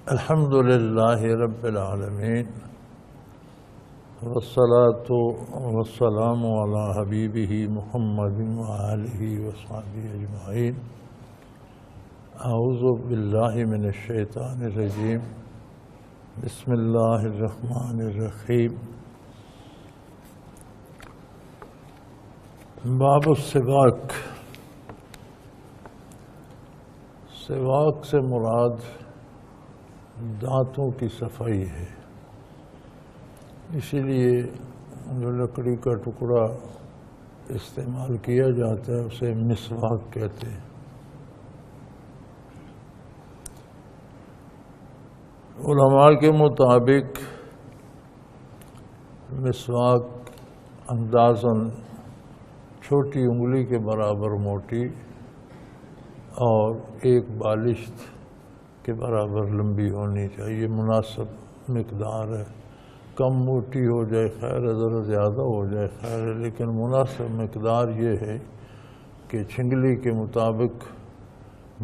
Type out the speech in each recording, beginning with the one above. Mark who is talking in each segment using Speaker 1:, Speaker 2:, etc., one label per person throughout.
Speaker 1: الحمد للہ رب العالمین والصلاة والسلام علی حبیبہ محمد وآلہ وصحبہ اجمعین۔ اعوذ باللہ من الشیطان الرجیم، بسم اللہ الرحمن الرحیم۔ باب السواک۔ سواک سے مراد دانتوں کی صفائی ہے، اسی لیے جو لکڑی کا ٹکڑا استعمال کیا جاتا ہے اسے مسواک کہتے ہیں۔ علماء کے مطابق مسواک اندازاً چھوٹی انگلی کے برابر موٹی اور ایک بالشت کے برابر لمبی ہونی چاہیے، مناسب مقدار ہے۔ کم موٹی ہو جائے خیر ہے، ذرا زیادہ ہو جائے خیر ہے، لیکن مناسب مقدار یہ ہے کہ چھنگلی کے مطابق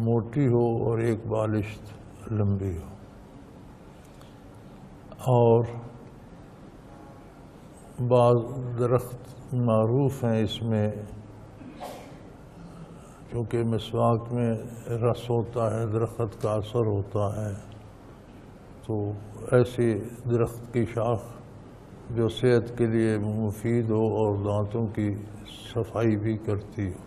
Speaker 1: موٹی ہو اور ایک بالشت لمبی ہو۔ اور بعض درخت معروف ہیں اس میں، چونکہ مسواک میں رس ہوتا ہے، درخت کا اثر ہوتا ہے، تو ایسی درخت کی شاخ جو صحت کے لیے مفید ہو اور دانتوں کی صفائی بھی کرتی ہو۔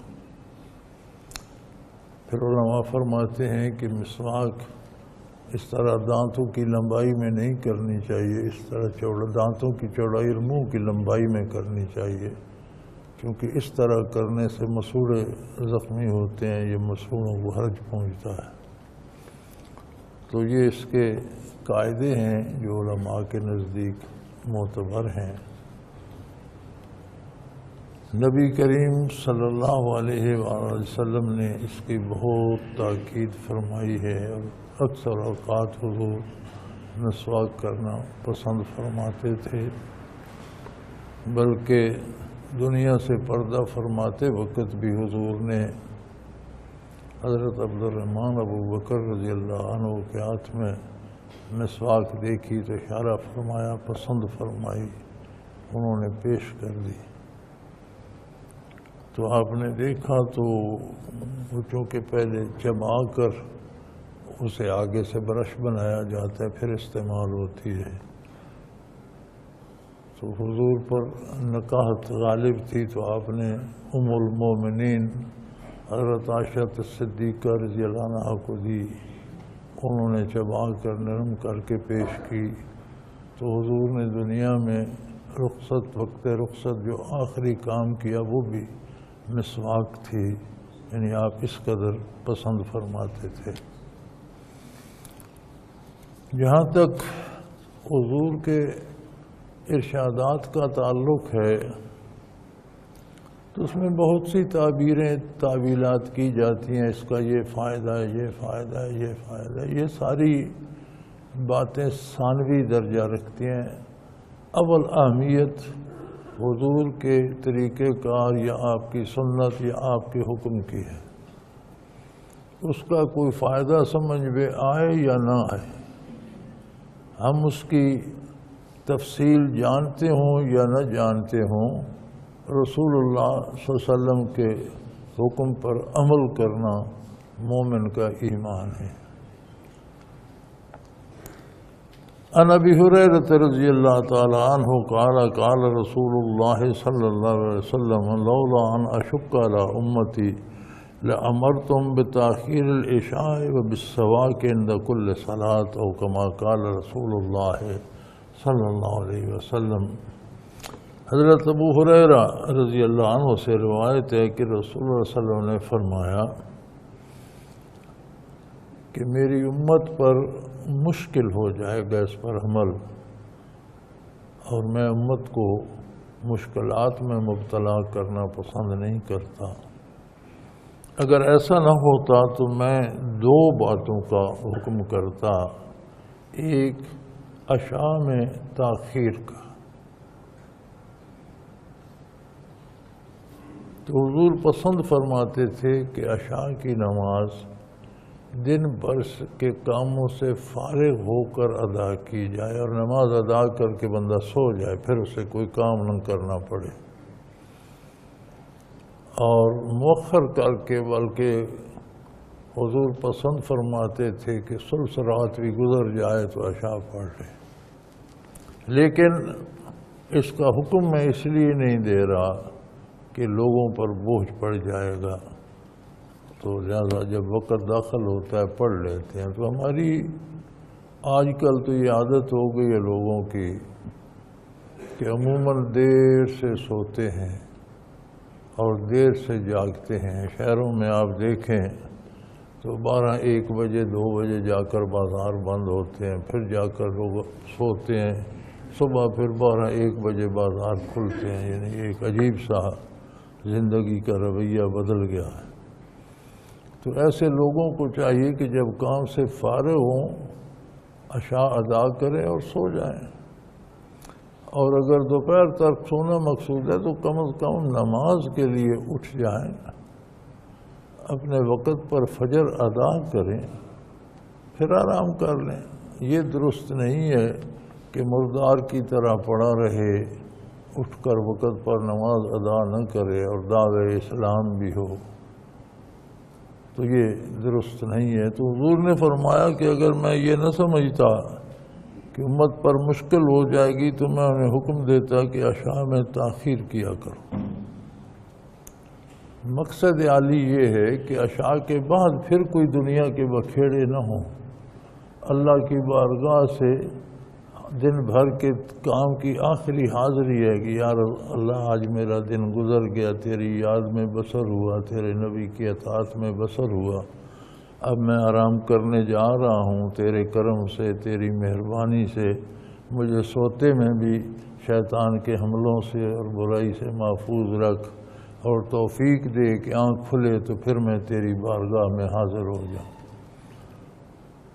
Speaker 1: پھر علماء فرماتے ہیں کہ مسواک اس طرح دانتوں کی لمبائی میں نہیں کرنی چاہیے، اس طرح دانتوں کی چوڑائی اور منہ کی لمبائی میں کرنی چاہیے، کیونکہ اس طرح کرنے سے مسوڑے زخمی ہوتے ہیں، یہ مسوڑوں کو حرج پہنچتا ہے۔ تو یہ اس کے قاعدے ہیں جو علماء کے نزدیک معتبر ہیں۔ نبی کریم صلی اللہ علیہ وآلہ وسلم نے اس کی بہت تاکید فرمائی ہے، اور اکثر اوقات حضور مسواک کرنا پسند فرماتے تھے، بلکہ دنیا سے پردہ فرماتے وقت بھی حضور نے حضرت عبد الرحمن ابو بکر رضی اللہ عنہ کے ہاتھ میں مسواک دیکھی تو اشارہ فرمایا، پسند فرمائی، انہوں نے پیش کر دی۔ تو آپ نے دیکھا تو چونکہ پہلے چبا کر اسے آگے سے برش بنایا جاتا ہے پھر استعمال ہوتی ہے، تو حضور پر نکاحت غالب تھی تو آپ نے ام المومنین حضرت عائشہ صدیقہ رضی اللہ عنہ کو دی، انہوں نے چبا کر نرم کر کے پیش کی۔ تو حضور نے دنیا میں وقت رخصت جو آخری کام کیا وہ بھی مسواک تھی، یعنی آپ اس قدر پسند فرماتے تھے۔ جہاں تک حضور کے ارشادات کا تعلق ہے تو اس میں بہت سی تعویلات کی جاتی ہیں، اس کا یہ فائدہ ہے، یہ فائدہ ہے، یہ فائدہ ہے۔ یہ ساری باتیں ثانوی درجہ رکھتی ہیں۔ اول اہمیت حضور کے طریقہ کار یا آپ کی سنت یا آپ کے حکم کی ہے، اس کا کوئی فائدہ سمجھ میں آئے یا نہ آئے، ہم اس کی تفصیل جانتے ہوں یا نہ جانتے ہوں، رسول اللہ صلی اللہ علیہ وسلم کے حکم پر عمل کرنا مومن کا ایمان ہے۔ عن ابی ہریرہ رضی اللہ تعالی عنہ قال قال رسول اللہ صلی اللہ علیہ وسلم لولا ان اشق علی امتی لامرتم بتاخیر العشاء وبالسواک عند كل صلاۃ او کما قال رسول اللہ صلی اللہ علیہ وسلم۔ حضرت ابو ہریرہ رضی اللہ عنہ سے روایت ہے کہ رسول اللہ صلی اللہ علیہ وسلم نے فرمایا کہ میری امت پر مشکل ہو جائے گا اس پر عمل، اور میں امت کو مشکلات میں مبتلا کرنا پسند نہیں کرتا۔ اگر ایسا نہ ہوتا تو میں دو باتوں کا حکم کرتا، ایک عشاء میں تاخیر کا۔ تو حضور پسند فرماتے تھے کہ عشاء کی نماز دن بھر کے کاموں سے فارغ ہو کر ادا کی جائے، اور نماز ادا کر کے بندہ سو جائے، پھر اسے کوئی کام نہ کرنا پڑے، اور مؤخر کر کے بلکہ حضور پسند فرماتے تھے کہ ثلث رات بھی گزر جائے تو عشاء پڑھ لے، لیکن اس کا حکم میں اس لیے نہیں دے رہا کہ لوگوں پر بوجھ پڑ جائے گا، تو لہذا جب وقت داخل ہوتا ہے پڑھ لیتے ہیں۔ تو ہماری آج کل تو یہ عادت ہو گئی ہے لوگوں کی کہ عموماً دیر سے سوتے ہیں اور دیر سے جاگتے ہیں۔ شہروں میں آپ دیکھیں تو 12-1 بجے 2 بجے جا کر بازار بند ہوتے ہیں، پھر جا کر لوگ سوتے ہیں، صبح پھر 12-1 بجے بازار کھلتے ہیں۔ یعنی ایک عجیب سا زندگی کا رویہ بدل گیا ہے۔ تو ایسے لوگوں کو چاہیے کہ جب کام سے فارغ ہوں عشاء ادا کریں اور سو جائیں، اور اگر دوپہر تک سونا مقصود ہے تو کم از کم نماز کے لیے اٹھ جائیں، اپنے وقت پر فجر ادا کریں، پھر آرام کر لیں۔ یہ درست نہیں ہے کہ مردار کی طرح پڑا رہے، اٹھ کر وقت پر نماز ادا نہ کرے اور دعوے اسلام بھی ہو، تو یہ درست نہیں ہے۔ تو حضور نے فرمایا کہ اگر میں یہ نہ سمجھتا کہ امت پر مشکل ہو جائے گی تو میں انہیں حکم دیتا کہ عشاء میں تاخیر کیا کرو۔ مقصد عالی یہ ہے کہ عشاء کے بعد پھر کوئی دنیا کے بکھیڑے نہ ہوں، اللہ کی بارگاہ سے دن بھر کے کام کی آخری حاضری ہے کہ یا اللہ آج میرا دن گزر گیا، تیری یاد میں بسر ہوا، تیرے نبی کی اطاعت میں بسر ہوا، اب میں آرام کرنے جا رہا ہوں، تیرے کرم سے، تیری مہربانی سے مجھے سوتے میں بھی شیطان کے حملوں سے اور برائی سے محفوظ رکھ، اور توفیق دے کہ آنکھ کھلے تو پھر میں تیری بارگاہ میں حاضر ہو جاؤں۔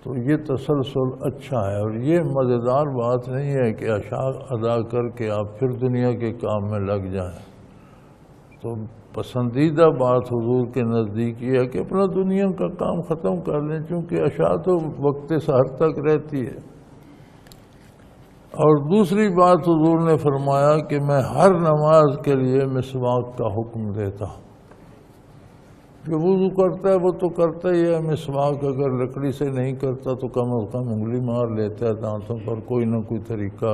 Speaker 1: تو یہ تسلسل اچھا ہے، اور یہ مزیدار بات نہیں ہے کہ عشاء ادا کر کے آپ پھر دنیا کے کام میں لگ جائیں۔ تو پسندیدہ بات حضور کے نزدیک یہ ہے کہ اپنا دنیا کا کام ختم کر لیں، چونکہ عشاء تو وقت سحر تک رہتی ہے۔ اور دوسری بات حضور نے فرمایا کہ میں ہر نماز کے لیے مسواک کا حکم دیتا ہوں۔ جو وضو کرتا ہے وہ تو کرتا ہی ہے، مسواک اگر لکڑی سے نہیں کرتا تو کم از کم انگلی مار لیتا ہے دانتوں پر، کوئی نہ کوئی طریقہ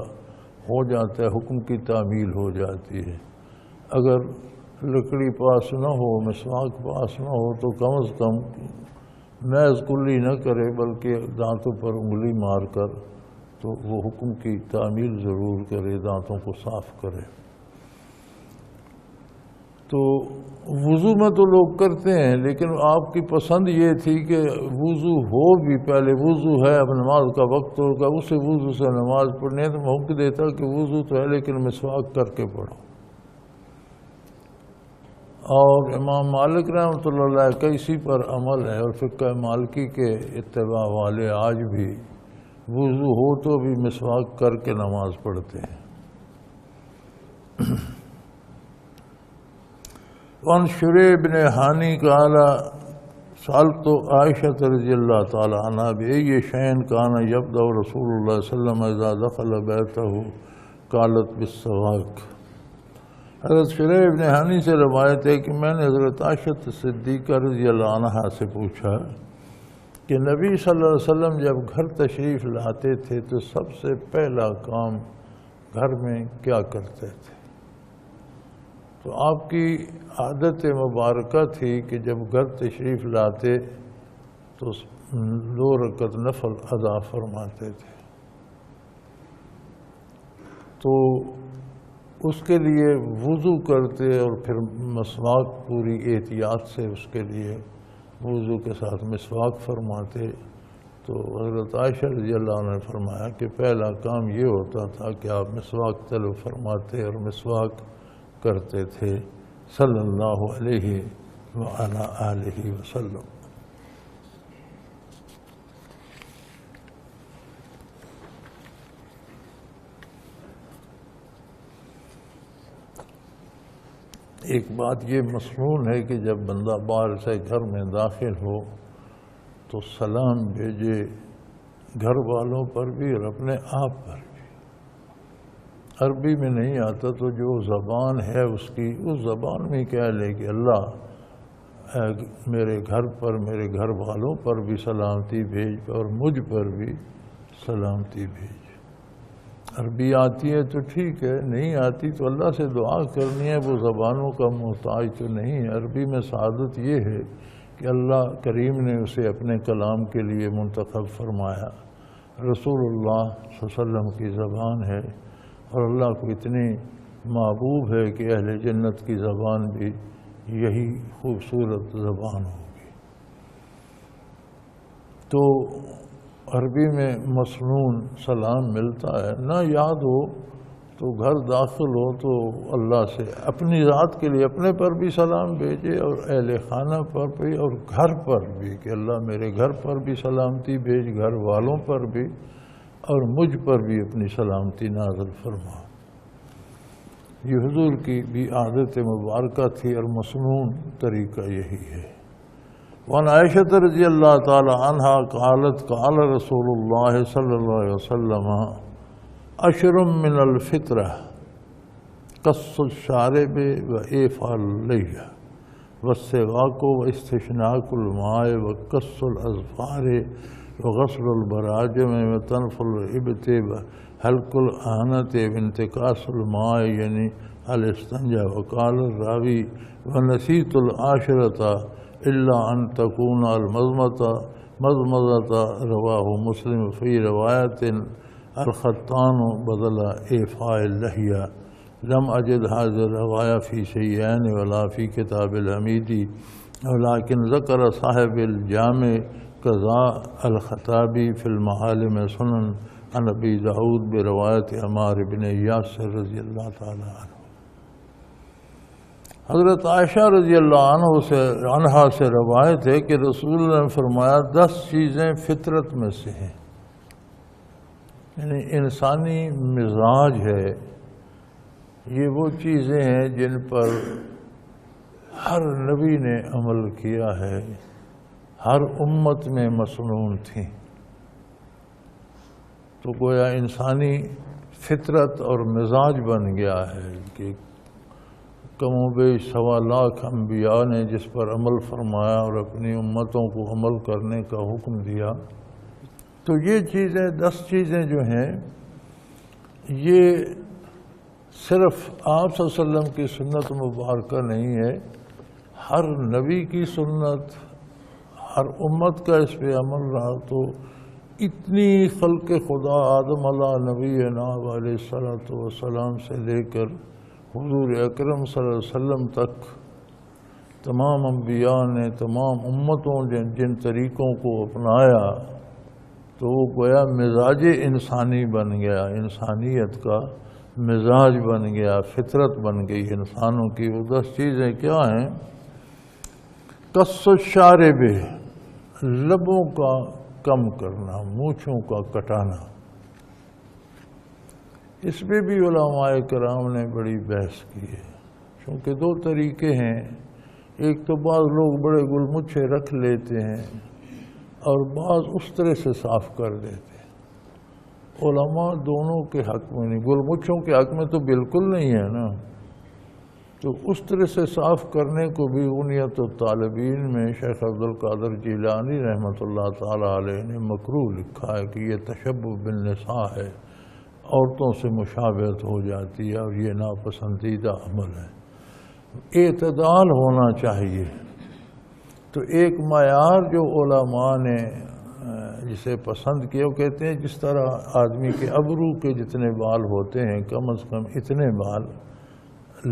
Speaker 1: ہو جاتا ہے، حکم کی تعمیل ہو جاتی ہے۔ اگر لکڑی پاس نہ ہو، مسواک پاس نہ ہو تو کم از کم محض کلی نہ کرے بلکہ دانتوں پر انگلی مار کر تو وہ حکم کی تعمیل ضرور کرے، دانتوں کو صاف کرے۔ تو وضو میں تو لوگ کرتے ہیں، لیکن آپ کی پسند یہ تھی کہ وضو ہو بھی، پہلے وضو ہے اب نماز کا وقت ہوگا، اسے وضو سے نماز پڑھنے تو میں حکم دیتا کہ وضو تو ہے لیکن مسواک کر کے پڑھو۔ اور امام مالک رحمۃ اللہ علیہ کا اسی پر عمل ہے، اور فقہ مالکی کے اتباع والے آج بھی وضو ہو تو بھی مسواک کر کے نماز پڑھتے ہیں۔ وعن شریح بن حانی قال سألت عائشة رضی اللہ تعالی عنہ بأي شيء كان يبدأ رسول اللہ صلی اللہ علیہ وسلم اذا دخل بیتہ قالت بالسواک۔ حضرت شریح بن حانی سے روایت ہے کہ میں نے حضرت عائشہ صدیقہ رضی اللہ عنہ سے پوچھا کہ نبی صلی اللہ علیہ وسلم جب گھر تشریف لاتے تھے تو سب سے پہلا کام گھر میں کیا کرتے تھے؟ تو آپ کی عادت مبارکہ تھی کہ جب گھر تشریف لاتے تو 2 رکعت نفل ادا فرماتے تھے۔ تو اس کے لیے وضو کرتے اور پھر مسواک پوری احتیاط سے اس کے لیے وضو کے ساتھ مسواک فرماتے۔ تو حضرت عائشہ رضی اللہ عنہ نے فرمایا کہ پہلا کام یہ ہوتا تھا کہ آپ مسواک طلب فرماتے اور مسواک کرتے تھے صلی اللہ علیہ وعلی آلہ وسلم۔ ایک بات یہ مسنون ہے کہ جب بندہ باہر سے گھر میں داخل ہو تو سلام بھیجے گھر والوں پر بھی اور اپنے آپ پر بھی۔ عربی میں نہیں آتا تو جو زبان ہے اس کی، اس زبان میں کہہ لے کہ اللہ میرے گھر پر، میرے گھر والوں پر بھی سلامتی بھیج اور مجھ پر بھی سلامتی بھیج۔ عربی آتی ہے تو ٹھیک ہے، نہیں آتی تو اللہ سے دعا کرنی ہے، وہ زبانوں کا محتاج تو نہیں ہے۔ عربی میں سعادت یہ ہے کہ اللہ کریم نے اسے اپنے کلام کے لیے منتخب فرمایا، رسول اللہ صلی اللہ علیہ وسلم کی زبان ہے، اور اللہ کو اتنی محبوب ہے کہ اہل جنت کی زبان بھی یہی خوبصورت زبان ہوگی۔ تو عربی میں مسنون سلام ملتا ہے، نہ یاد ہو تو گھر داخل ہو تو اللہ سے اپنی ذات کے لیے اپنے پر بھی سلام بھیجے اور اہل خانہ پر بھی اور گھر پر بھی کہ اللہ میرے گھر پر بھی سلامتی بھیج، گھر والوں پر بھی اور مجھ پر بھی اپنی سلامتی نازل فرما۔ یہ حضور کی بھی عادت مبارکہ تھی اور مسنون طریقہ یہی ہے۔ وعن عائشة رضی اللہ تعالی عنہا قالت قال رسول اللہ صلی اللہ علیہ وسلم عشر من الفطرہ قص الشارب وإيفاء اللحية والسواک واستشناق الماء وقص الأظفار وغسل البراجم وتنف الإبط وحلق الآنة وانتقاص الماء یعنی الاستنجا۔ وقال الراوی ونسیت العاشرة الا ان تكون المضمضة رواہ مسلم فی روایت الختان بدل ایفاء اللحیہ۔ لم اجد هذه الرواية في شيئين ولا في كتاب الحميدي، ولكن ذكر صاحب الجامع قضاء الخطابي في المعالم سنن عن ابي داود برواية عمار بن یاسر رضی اللہ تعالی عنہ۔ حضرت عائشہ رضی اللہ عنہا سے روایت ہے کہ رسول اللہ نے فرمایا 10 چیزیں فطرت میں سے ہیں، یعنی انسانی مزاج ہے، یہ وہ چیزیں ہیں جن پر ہر نبی نے عمل کیا ہے، ہر امت میں مسنون تھیں۔ تو گویا انسانی فطرت اور مزاج بن گیا ہے کہ کم و بیش 1.25 لاکھ انبیاء نے جس پر عمل فرمایا اور اپنی امتوں کو عمل کرنے کا حکم دیا۔ تو یہ چیزیں 10 چیزیں جو ہیں یہ صرف آپ صلی اللہ علیہ وسلم کی سنت مبارکہ نہیں ہے، ہر نبی کی سنت، ہر امت کا اس پہ عمل رہا۔ تو اتنی خلق خدا آدم علیہ نبینا علیہ الصلوۃ والسلام سے لے کر حضور اکرم صلی اللہ علیہ وسلم تک تمام انبیاء نے، تمام امتوں نے جن طریقوں کو اپنایا تو وہ گویا مزاج انسانی بن گیا، انسانیت کا مزاج بن گیا، فطرت بن گئی انسانوں کی۔ وہ 10 چیزیں کیا ہیں؟ قص الشارب، لبوں کا کم کرنا، مونچھوں کا کٹانا۔ اس میں بھی علماء کرام نے بڑی بحث کی ہے، کیونکہ 2 طریقے ہیں۔ ایک تو بعض لوگ بڑے گل مچھے رکھ لیتے ہیں اور بعض اس طرح سے صاف کر دیتے ہیں۔ علماء دونوں کے حق میں نہیں، گل مچھوں کے حق میں تو بالکل نہیں ہے نا۔ تو اس طرح سے صاف کرنے کو بھی غنیت الطالبین میں شیخ عبدالقادر جیلانی رحمۃ اللہ تعالی علیہ نے مکروہ لکھا ہے کہ یہ تشبہ بالنساء ہے، عورتوں سے مشابہت ہو جاتی ہے اور یہ ناپسندیدہ عمل ہے۔ اعتدال ہونا چاہیے۔ تو ایک معیار جو علماء نے جسے پسند کیا، وہ کہتے ہیں جس طرح آدمی کے ابرو کے جتنے بال ہوتے ہیں کم از کم اتنے بال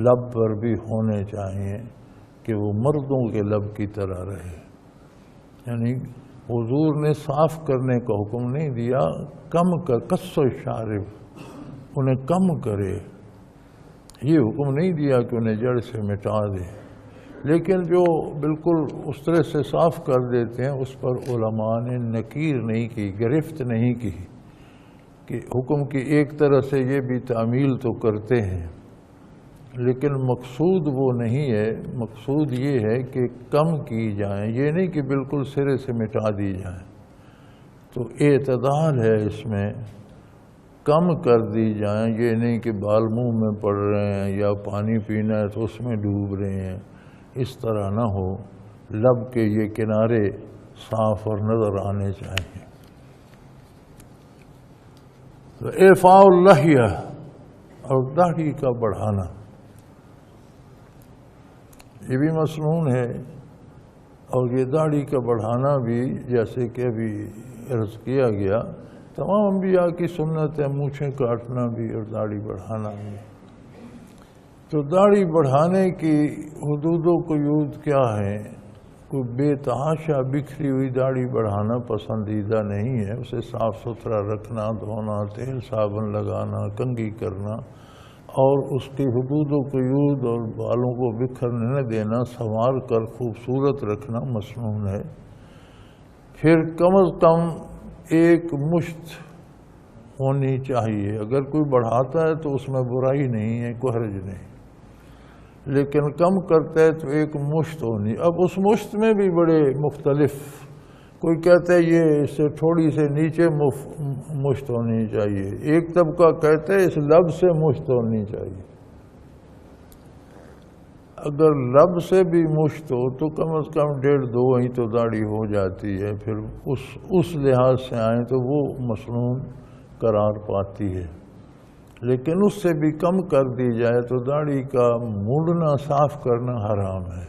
Speaker 1: لب پر بھی ہونے چاہیے کہ وہ مردوں کے لب کی طرح رہے۔ یعنی حضور نے صاف کرنے کا حکم نہیں دیا، کم کر، قص الشارب، انہیں کم کرے، یہ حکم نہیں دیا کہ انہیں جڑ سے مٹا دے۔ لیکن جو بالکل اس طرح سے صاف کر دیتے ہیں اس پر علماء نے نکیر نہیں کی، گرفت نہیں کی کہ حکم کی ایک طرح سے یہ بھی تعمیل تو کرتے ہیں لیکن مقصود وہ نہیں ہے، مقصود یہ ہے کہ کم کی جائیں، یہ نہیں کہ بالکل سرے سے مٹا دی جائیں۔ تو اعتدال ہے اس میں، کم کر دی جائیں، یہ نہیں کہ بال منہ میں پڑ رہے ہیں یا پانی پینا ہے تو اس میں ڈوب رہے ہیں، اس طرح نہ ہو۔ لب کے یہ کنارے صاف اور نظر آنے چاہیے۔ تو اعفاء اللحیہ اور داڑھی کا بڑھانا یہ بھی مسنون ہے، اور یہ داڑھی کا بڑھانا بھی جیسے کہ ابھی عرض کیا گیا تمام انبیاء کی سنت ہے، مونچھیں کاٹنا بھی اور داڑھی بڑھانا بھی۔ تو داڑھی بڑھانے کی حدود و قیود کیا ہیں؟ کوئی بے تحاشا بکھری ہوئی داڑھی بڑھانا پسندیدہ نہیں ہے، اسے صاف ستھرا رکھنا، دھونا، تیل صابن لگانا، کنگھی کرنا، اور اس کی حدود و قیود اور بالوں کو بکھرنے نہ دینا، سنوار کر خوبصورت رکھنا مسنون ہے۔ پھر کم از کم ایک مشت ہونی چاہیے، اگر کوئی بڑھاتا ہے تو اس میں برائی نہیں ہے، کوئی حرج نہیں، لیکن کم کرتا ہے تو ایک مشت ہونی۔ اب اس مشت میں بھی بڑے مختلف، کوئی کہتا ہے یہ اس سے تھوڑی سے نیچے مشت ہونی چاہیے، ایک طبقہ کہتا ہے اس لب سے مشت ہونی چاہیے۔ اگر لب سے بھی مشت ہو تو کم از کم 1.5-2 انچ تو داڑھی ہو جاتی ہے، پھر اس لحاظ سے آئیں تو وہ مسنون قرار پاتی ہے۔ لیکن اس سے بھی کم کر دی جائے تو داڑھی کا مونڈنا صاف کرنا حرام ہے۔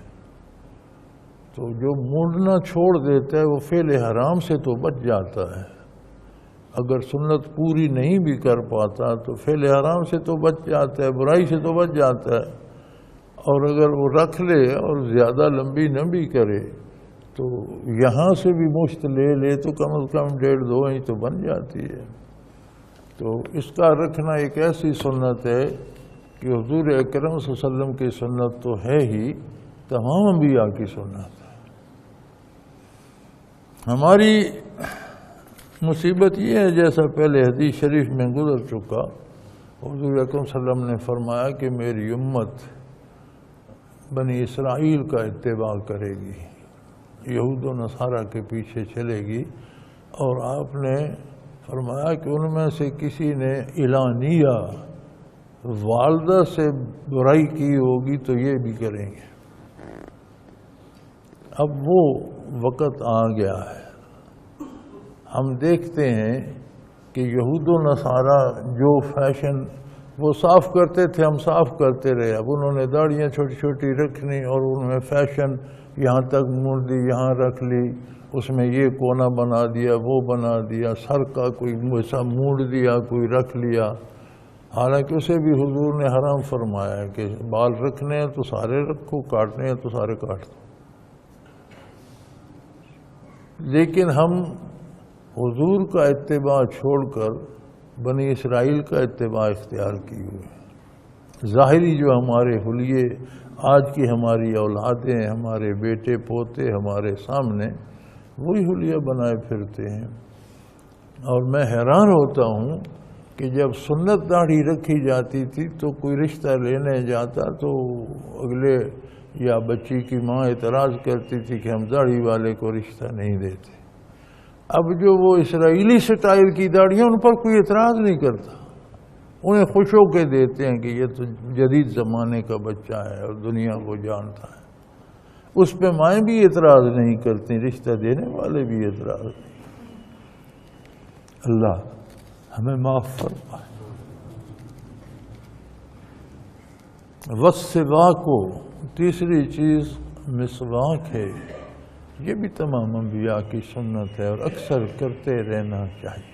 Speaker 1: تو جو مونڈنا چھوڑ دیتا ہے وہ فعل حرام سے تو بچ جاتا ہے، اگر سنت پوری نہیں بھی کر پاتا تو فعل حرام سے تو بچ جاتا ہے، برائی سے تو بچ جاتا ہے۔ اور اگر وہ رکھ لے اور زیادہ لمبی نہ بھی کرے تو یہاں سے بھی مشت لے تو کم از کم 1.5-2 انچ تو بن جاتی ہے۔ تو اس کا رکھنا ایک ایسی سنت ہے کہ حضور اکرم صلی اللہ علیہ وسلم کی سنت تو ہے ہی، تمام انبیاء کی سنت ہے۔ ہماری مصیبت یہ ہے، جیسا پہلے حدیث شریف میں گزر چکا، حضور اکرم صلی اللہ علیہ وسلم نے فرمایا کہ میری امت بنی اسرائیل کا اتباع کرے گی، یہود و نصارہ کے پیچھے چلے گی، اور آپ نے فرمایا کہ ان میں سے کسی نے اعلانیہ والدہ سے برائی کی ہوگی تو یہ بھی کریں گے۔ اب وہ وقت آ گیا ہے، ہم دیکھتے ہیں کہ یہود و نصارہ جو فیشن وہ صاف کرتے تھے ہم صاف کرتے رہے، اب انہوں نے داڑیاں چھوٹی چھوٹی رکھنی اور ان میں فیشن یہاں تک مونڈ دی، یہاں رکھ لی، اس میں یہ کونا بنا دیا، وہ بنا دیا، سر کا کوئی ایسا مونڈ دیا، کوئی رکھ لیا، حالانکہ اسے بھی حضور نے حرام فرمایا ہے کہ بال رکھنے ہیں تو سارے رکھو، کاٹنے ہیں تو سارے کاٹ دو۔ لیکن ہم حضور کا اتباع چھوڑ کر بنی اسرائیل کا اتباع اختیار کی ہوئے، ظاہری جو ہمارے حلیے آج کی ہماری اولادیں، ہمارے بیٹے پوتے ہمارے سامنے وہی حلیہ بنائے پھرتے ہیں۔ اور میں حیران ہوتا ہوں کہ جب سنت داڑھی رکھی جاتی تھی تو کوئی رشتہ لینے جاتا تو اگلے یا بچی کی ماں اعتراض کرتی تھی کہ ہم داڑھی والے کو رشتہ نہیں دیتے۔ اب جو وہ اسرائیلی سٹائل کی داڑیاں ان پر کوئی اعتراض نہیں کرتا، انہیں خوش ہو کے دیتے ہیں کہ یہ تو جدید زمانے کا بچہ ہے اور دنیا کو جانتا ہے۔ اس پہ مائیں بھی اعتراض نہیں کرتی، رشتہ دینے والے بھی اعتراض نہیں۔ اللہ ہمیں معاف فرمائے۔ والسواک، تیسری چیز مسواک ہے، یہ بھی تمام انبیاء کی سنت ہے اور اکثر کرتے رہنا چاہیے۔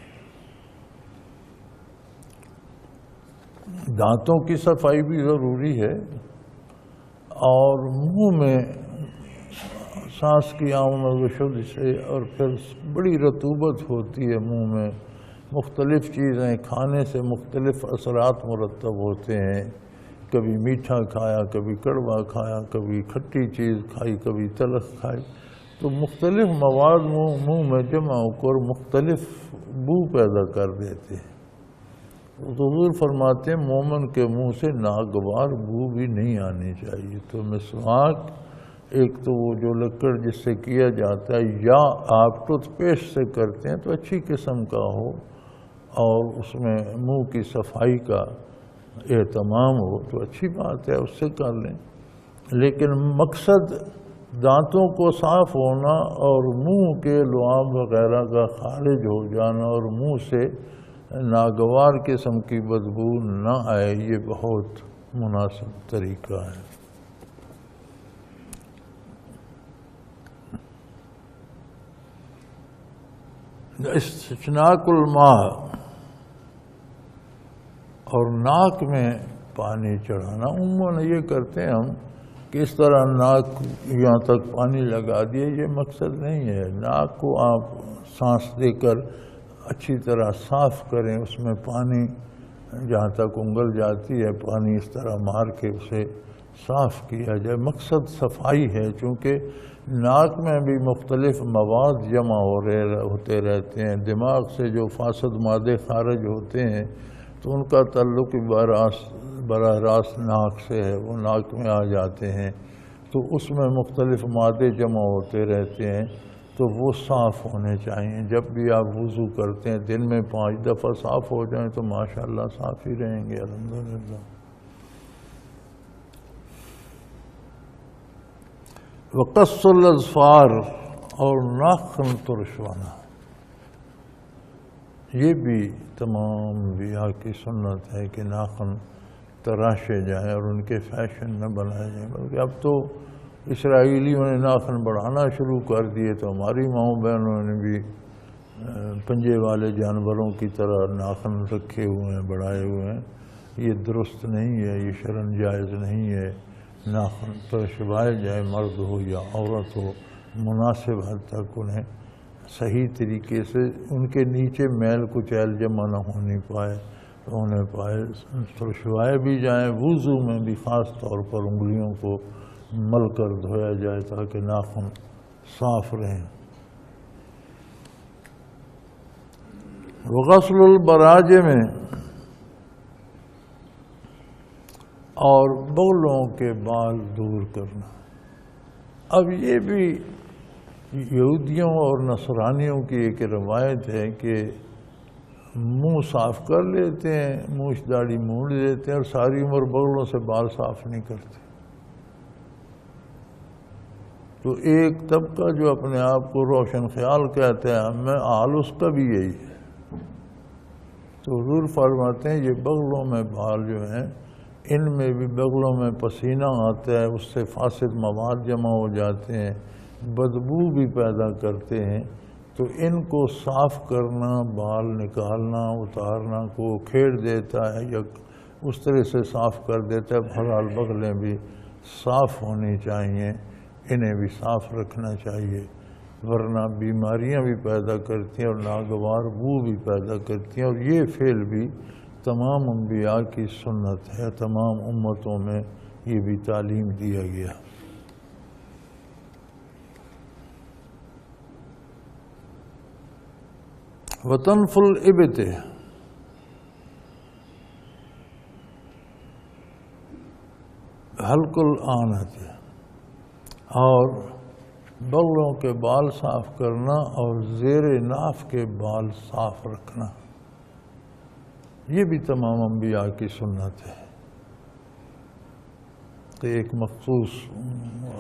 Speaker 1: دانتوں کی صفائی بھی ضروری ہے، اور منہ میں سانس کی آمد و شد سے، اور پھر بڑی رطوبت ہوتی ہے منہ میں، مختلف چیزیں کھانے سے مختلف اثرات مرتب ہوتے ہیں، کبھی میٹھا کھایا، کبھی کڑوا کھایا، کبھی کھٹی چیز کھائی، کبھی تلخ کھائی، تو مختلف مواد منہ میں جمع ہو کر مختلف بو پیدا کر دیتے ہیں۔ تو حضور فرماتے ہیں مومن کے منہ سے ناگوار بو بھی نہیں آنی چاہیے. تو مسواک ایک تو وہ جو لکڑ جس سے کیا جاتا ہے، یا آپ ٹوتھ پیسٹ سے کرتے ہیں تو اچھی قسم کا ہو اور اس میں منہ کی صفائی کا اہتمام ہو تو اچھی بات ہے، اس سے کر لیں. لیکن مقصد دانتوں کو صاف ہونا اور منہ کے لعاب وغیرہ کا خارج ہو جانا اور منہ سے ناگوار قسم کی بدبو نہ آئے، یہ بہت مناسب طریقہ ہے. استشناق الماء اور ناک میں پانی چڑھانا. عموماً یہ کرتے ہیں ہم کہ اس طرح ناک یہاں تک پانی لگا دیے، یہ مقصد نہیں ہے. ناک کو آپ سانس دے کر اچھی طرح صاف کریں، اس میں پانی جہاں تک انگل جاتی ہے پانی اس طرح مار کے اسے صاف کیا جائے. مقصد صفائی ہے، چونکہ ناک میں بھی مختلف مواد جمع ہوتے رہتے ہیں. دماغ سے جو فاسد مادے خارج ہوتے ہیں تو ان کا تعلق براہ راست ناک سے ہے، وہ ناک میں آ جاتے ہیں تو اس میں مختلف مادے جمع ہوتے رہتے ہیں، تو وہ صاف ہونے چاہیے. جب بھی آپ وضو کرتے ہیں دن میں 5 دفعہ صاف ہو جائیں تو ماشاءاللہ صاف ہی رہیں گے الحمدللہ. وقص الاظفار اور ناخن ترشوانا، یہ بھی تمام انبیاء کی سنت ہے کہ ناخن تراشے جائیں اور ان کے فیشن نہ بنائے جائیں. بلکہ اب تو اسرائیلیوں نے ناخن بڑھانا شروع کر دیے تو ہماری ماؤں بہنوں نے بھی پنجے والے جانوروں کی طرح ناخن رکھے ہوئے ہیں، بڑھائے ہوئے ہیں. یہ درست نہیں ہے، یہ شرعاً جائز نہیں ہے. ناخن ترشوائے جائے، مرد ہو یا عورت ہو، مناسب حد تک انہیں صحیح طریقے سے ان کے نیچے میل کچیل جمع نہ ہونی پائے تو انہیں ترشوائے بھی جائیں. وضو میں بھی خاص طور پر انگلیوں کو مل کر دھویا جائے تاکہ ناخن صاف رہیں. وغسل البراجم میں اور بغلوں کے بال دور کرنا. اب یہ بھی یہودیوں اور نصرانیوں کی ایک روایت ہے کہ منہ صاف کر لیتے ہیں، مونچھ داڑھی مونڈ لیتے ہیں اور ساری عمر بغلوں سے بال صاف نہیں کرتے. تو ایک طبقہ جو اپنے آپ کو روشن خیال کہتے ہیں، ہمیں حال اس کا بھی یہی ہے. تو حضور فرماتے ہیں یہ بغلوں میں بال جو ہیں، ان میں بھی بغلوں میں پسینہ آتا ہے، اس سے فاسد مواد جمع ہو جاتے ہیں، بدبو بھی پیدا کرتے ہیں. تو ان کو صاف کرنا، بال نکالنا اتارنا کو کھیڑ دیتا ہے یا اس طرح سے صاف کر دیتا ہے. بہرحال بغلیں بھی صاف ہونی چاہیے، انہیں بھی صاف رکھنا چاہیے، ورنہ بیماریاں بھی پیدا کرتی ہیں اور ناگوار بو بھی پیدا کرتی ہیں. اور یہ فعل بھی تمام انبیاء کی سنت ہے، تمام امتوں میں یہ بھی تعلیم دیا گیا. وطنف الابط، حلق الآنت، اور بغلوں کے بال صاف کرنا اور زیر ناف کے بال صاف رکھنا، یہ بھی تمام انبیاء کی سنت ہے کہ ایک مخصوص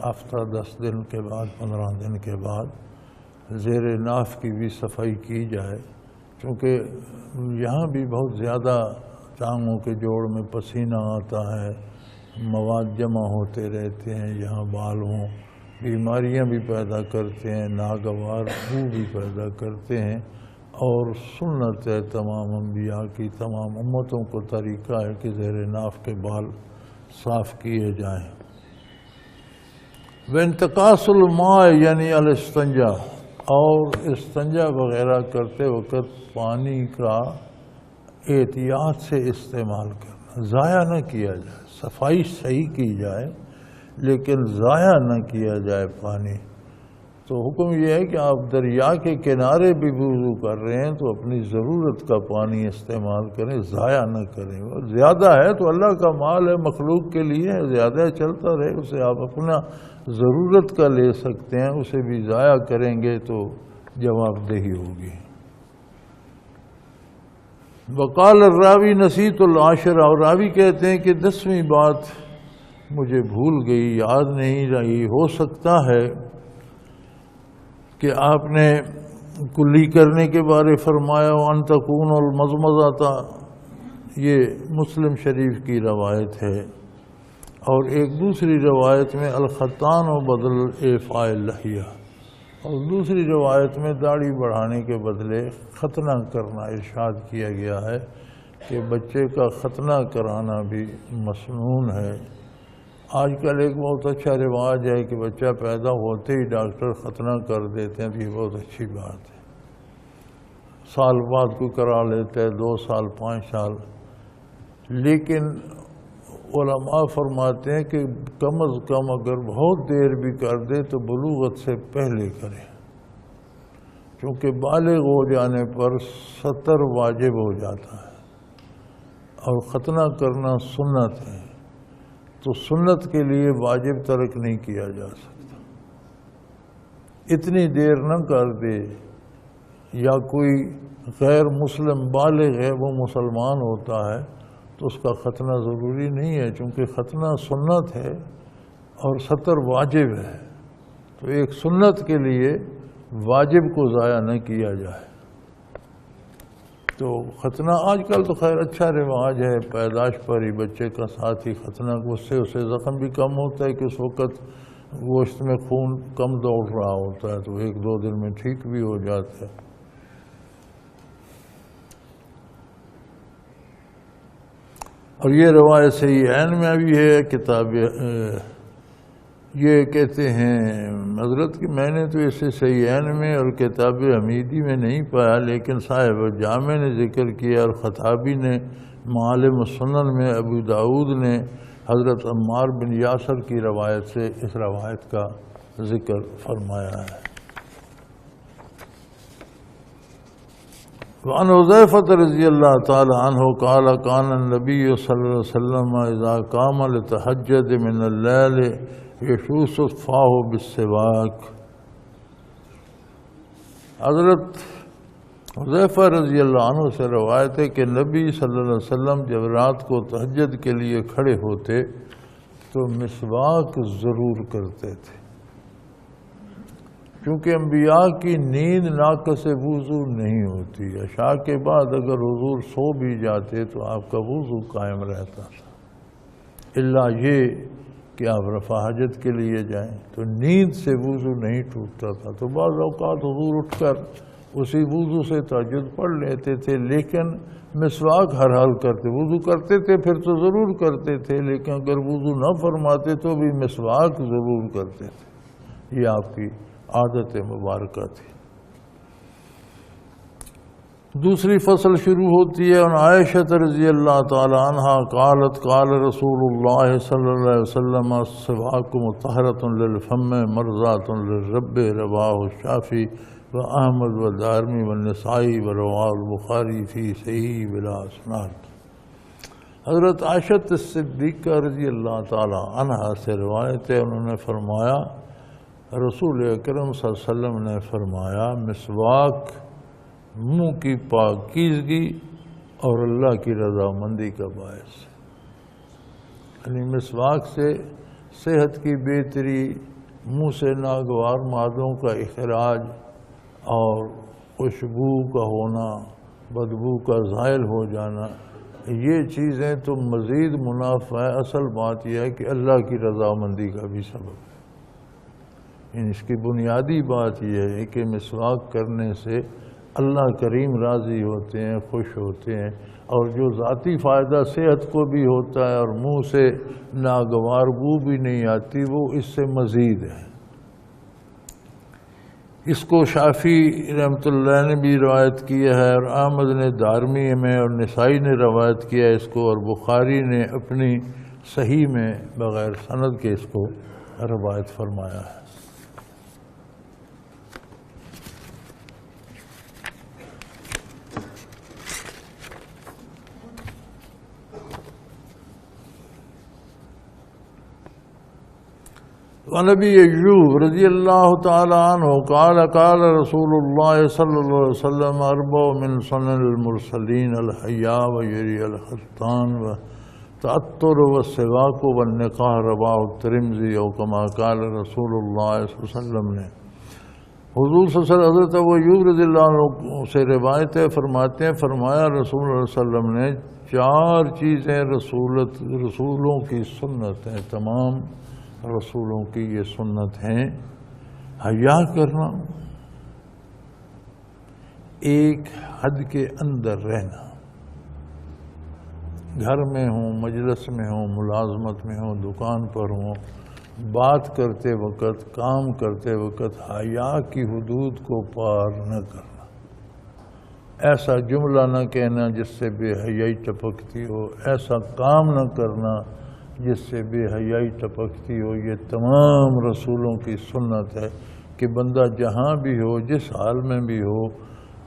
Speaker 1: ہفتہ 10 دن کے بعد 15 دن کے بعد زیر ناف کی بھی صفائی کی جائے، کیونکہ یہاں بھی بہت زیادہ ٹانگوں کے جوڑ میں پسینہ آتا ہے، مواد جمع ہوتے رہتے ہیں، یہاں بال ہوں، بیماریاں بھی پیدا کرتے ہیں، ناگوار بو بھی پیدا کرتے ہیں. اور سنت ہے تمام انبیاء کی، تمام امتوں کو طریقہ ہے کہ زیر ناف کے بال صاف کیے جائیں. وانتقاص الماء یعنی الاستنجا، اور استنجا وغیرہ کرتے وقت پانی کا احتیاط سے استعمال کرنا، ضائع نہ کیا جائے. صفائی صحیح کی جائے لیکن ضائع نہ کیا جائے پانی. تو حکم یہ ہے کہ آپ دریا کے کنارے بھی وضو کر رہے ہیں تو اپنی ضرورت کا پانی استعمال کریں، ضائع نہ کریں۔ اور زیادہ ہے تو اللہ کا مال ہے، مخلوق کے لیے ہے، زیادہ چلتا رہے، اسے آپ اپنا ضرورت کا لے سکتے ہیں، اسے بھی ضائع کریں گے تو جواب دہی ہوگی۔ وقال الراوی نسیت العاشرہ، اور راوی کہتے ہیں کہ 10ویں بات مجھے بھول گئی، یاد نہیں رہی۔ ہو سکتا ہے کہ آپ نے کلی کرنے کے بارے فرمایا وَأَن تَكُونَ الْمَضْمَضَةَ، یہ مسلم شریف کی روایت ہے، اور ایک دوسری روایت میں الختان و بدل اعفاء اللحیہ، اور دوسری روایت میں داڑھی بڑھانے کے بدلے ختنہ کرنا ارشاد کیا گیا ہے کہ بچے کا ختنہ کرانا بھی مسنون ہے۔ آج کل ایک بہت اچھا رواج ہے کہ بچہ پیدا ہوتے ہی ڈاکٹر ختنہ کر دیتے ہیں، تو یہ بہت اچھی بات ہے۔ سال بعد کو کرا لیتا ہے، 2 سال 5 سال، لیکن علماء فرماتے ہیں کہ کم از کم اگر بہت دیر بھی کر دے تو بلوغت سے پہلے کرے، کیونکہ بالغ ہو جانے پر ستر واجب ہو جاتا ہے اور ختنہ کرنا سنت ہے، تو سنت کے لیے واجب ترک نہیں کیا جا سکتا۔ اتنی دیر نہ کر دے، یا کوئی غیر مسلم بالغ ہے وہ مسلمان ہوتا ہے تو اس کا ختنہ ضروری نہیں ہے، چونکہ ختنہ سنت ہے اور 70 واجب ہے، تو ایک سنت کے لیے واجب کو ضائع نہ کیا جائے۔ تو ختنہ آج کل تو خیر اچھا رواج ہے، پیدائش پر ہی بچے کا ساتھ ہی ختنہ، اس سے اسے زخم بھی کم ہوتا ہے کہ اس وقت گوشت میں خون کم دوڑ رہا ہوتا ہے، تو 1-2 دن میں ٹھیک بھی ہو جاتا ہے۔ اور یہ روایت صحیحین میں بھی ہے، کتاب یہ کہتے ہیں حضرت کہ میں نے تو اسے صحیحین میں اور کتاب حمیدی میں نہیں پایا، لیکن صاحب جامع نے ذکر کیا، اور خطابی نے معالم السنن میں، ابو داؤد نے حضرت عمار بن یاسر کی روایت سے اس روایت کا ذکر فرمایا ہے۔ وعن حذیفہ رضی اللہ تعالی عنہ قال کان النبی صلی اللہ علیہ وسلم اذا قام لتہجد من اللیل یشوس فاہ بالسواک۔ حضرت حذیفہ رضی اللہ عنہ سے روایت ہے کہ نبی صلی اللہ علیہ وسلم جب رات کو تہجد کے لیے کھڑے ہوتے تو مسواک ضرور کرتے تھے، کیونکہ انبیاء کی نیند ناقص وضو نہیں ہوتی۔ عشاء کے بعد اگر حضور سو بھی جاتے تو آپ کا وضو قائم رہتا تھا، الا یہ کہ آپ رفع حاجت کے لیے جائیں تو نیند سے وضو نہیں ٹوٹتا تھا، تو بعض اوقات حضور اٹھ کر اسی وضو سے تہجد پڑھ لیتے تھے، لیکن مسواک ہر حال کرتے، وضو کرتے تھے پھر تو ضرور کرتے تھے، لیکن اگر وضو نہ فرماتے تو بھی مسواک ضرور کرتے تھے، یہ آپ کی عادت مبارکہ تھی۔ دوسری فصل شروع ہوتی ہے، ان عائشہ رضی اللہ تعالی عنہا قالت قال رسول اللہ صلی اللہ علیہ وسلم السواک مطہرۃ للفم مرضات للرب، رواہ الشافعی و احمد و دارمی والنسائی و رواہ البخاری فی صحیح بلا اسناد۔ حضرت عائشہ صدیقہ رضی اللہ تعالی عنہا سے روایت ہے، انہوں نے فرمایا رسول اکرم صلی اللہ علیہ وسلم نے فرمایا مسواک منہ کی پاکیزگی اور اللہ کی رضامندی کا باعث ہے، یعنی مسواک سے صحت کی بہتری، منہ سے ناگوار مادوں کا اخراج اور خوشبو کا ہونا، بدبو کا زائل ہو جانا، یہ چیزیں تو مزید منافع ہے۔ اصل بات یہ ہے کہ اللہ کی رضامندی کا بھی سبب ہے، اس کی بنیادی بات یہ ہے کہ مسواک کرنے سے اللہ کریم راضی ہوتے ہیں، خوش ہوتے ہیں، اور جو ذاتی فائدہ صحت کو بھی ہوتا ہے اور منہ سے ناگوار بو بھی نہیں آتی، وہ اس سے مزید ہے۔ اس کو شافعی رحمۃ اللہ نے بھی روایت کیا ہے، اور احمد نے دارمی میں اور نسائی نے روایت کیا ہے اس کو، اور بخاری نے اپنی صحیح میں بغیر سند کے اس کو روایت فرمایا ہے۔ ونبی ایوب رضی اللہ تعالی عنہ قال قال رسول اللہ صلی اللہ علیہ وسلم اربع من سنن المرسلین الحیاء ویری الختان والتعطر والسواک والنقاح رواه الترمذی او کما قال رسول اللہ صلی اللہ علیہ وسلم نے حضور صلی اللہ علیہ وسلم حضرت ابو ایوب رضی اللہ عنہ سے روایت ہے، فرماتے ہیں فرمایا رسول اللہ صلی اللہ علیہ وسلم نے 4 چیزیں رسولوں کی سنت ہیں، تمام رسولوں کی یہ سنت ہیں۔ حیا کرنا، ایک حد کے اندر رہنا، گھر میں ہوں، مجلس میں ہوں، ملازمت میں ہوں، دکان پر ہوں، بات کرتے وقت، کام کرتے وقت حیا کی حدود کو پار نہ کرنا، ایسا جملہ نہ کہنا جس سے بے حیائی ٹپکتی ہو، ایسا کام نہ کرنا جس سے بے حیائی ٹپکتی ہو۔ یہ تمام رسولوں کی سنت ہے کہ بندہ جہاں بھی ہو، جس حال میں بھی ہو،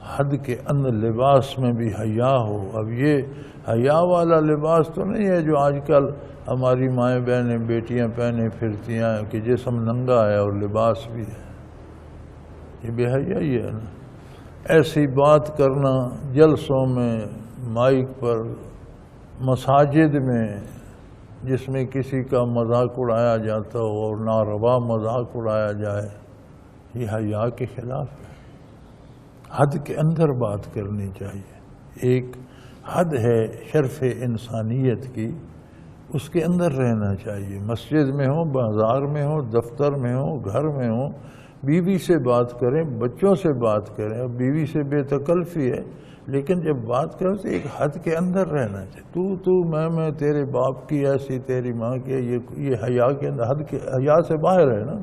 Speaker 1: حد کے اندر لباس میں بھی حیا ہو۔ اب یہ حیا والا لباس تو نہیں ہے جو آج کل ہماری مائیں بہنیں بیٹیاں پہنے پھرتی ہیں کہ جسم ننگا ہے اور لباس بھی ہے، یہ بے حیائی ہے نا۔ ایسی بات کرنا جلسوں میں، مائک پر، مساجد میں، جس میں کسی کا مذاق اڑایا جاتا ہو اور ناروا مذاق اڑایا جائے، یہ حیا کے خلاف ہے۔ حد کے اندر بات کرنی چاہیے، ایک حد ہے شرف انسانیت کی، اس کے اندر رہنا چاہیے۔ مسجد میں ہو، بازار میں ہو، دفتر میں ہو، گھر میں ہو، بیوی سے بات کریں، بچوں سے بات کریں۔ اب بیوی سے بے تکلفی ہے، لیکن جب بات کریں تو ایک حد کے اندر رہنا چاہیے۔ تو میں تیرے باپ کی ایسی، تیری ماں کی، یہ حیا کے اندر، حد کے حیا سے باہر ہے نا۔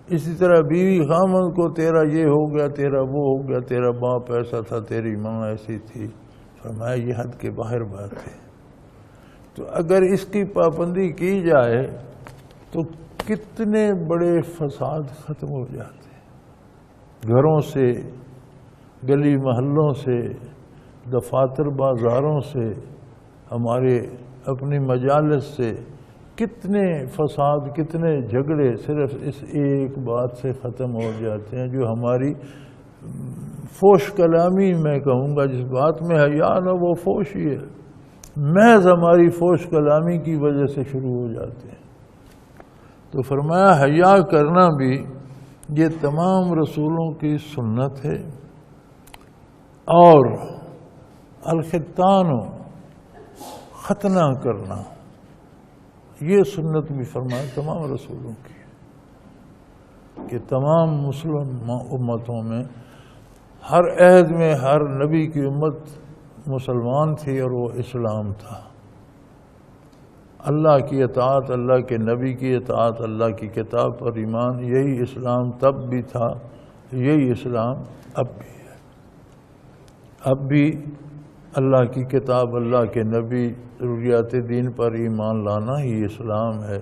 Speaker 1: اسی طرح بیوی خامن کو تیرا یہ ہو گیا، تیرا وہ ہو گیا، تیرا باپ ایسا تھا، تیری ماں ایسی تھی، فرمایا یہ حد کے باہر بات ہے۔ تو اگر اس کی پابندی کی جائے تو کتنے بڑے فساد ختم ہو جاتے ہیں، گھروں سے، گلی محلوں سے، دفاتر بازاروں سے، ہمارے اپنی مجالس سے کتنے فساد، کتنے جھگڑے صرف اس ایک بات سے ختم ہو جاتے ہیں جو ہماری فوش کلامی میں کہوں گا، جس بات میں حیا نہ وہ فوش ہی ہے، محض ہماری فوش کلامی کی وجہ سے شروع ہو جاتے ہیں۔ تو فرمایا حیا کرنا بھی یہ تمام رسولوں کی سنت ہے۔ اور الختان، ختنہ کرنا، یہ سنت بھی فرمایا تمام رسولوں کی، کہ تمام مسلم امتوں میں ہر عہد میں ہر نبی کی امت مسلمان تھی اور وہ اسلام تھا۔ اللہ کی اطاعت، اللہ کے نبی کی اطاعت، اللہ کی کتاب پر ایمان، یہی اسلام تب بھی تھا، یہی اسلام اب بھی ہے۔ اب بھی اللہ کی کتاب، اللہ کے نبی، ضروریات دین پر ایمان لانا ہی اسلام ہے۔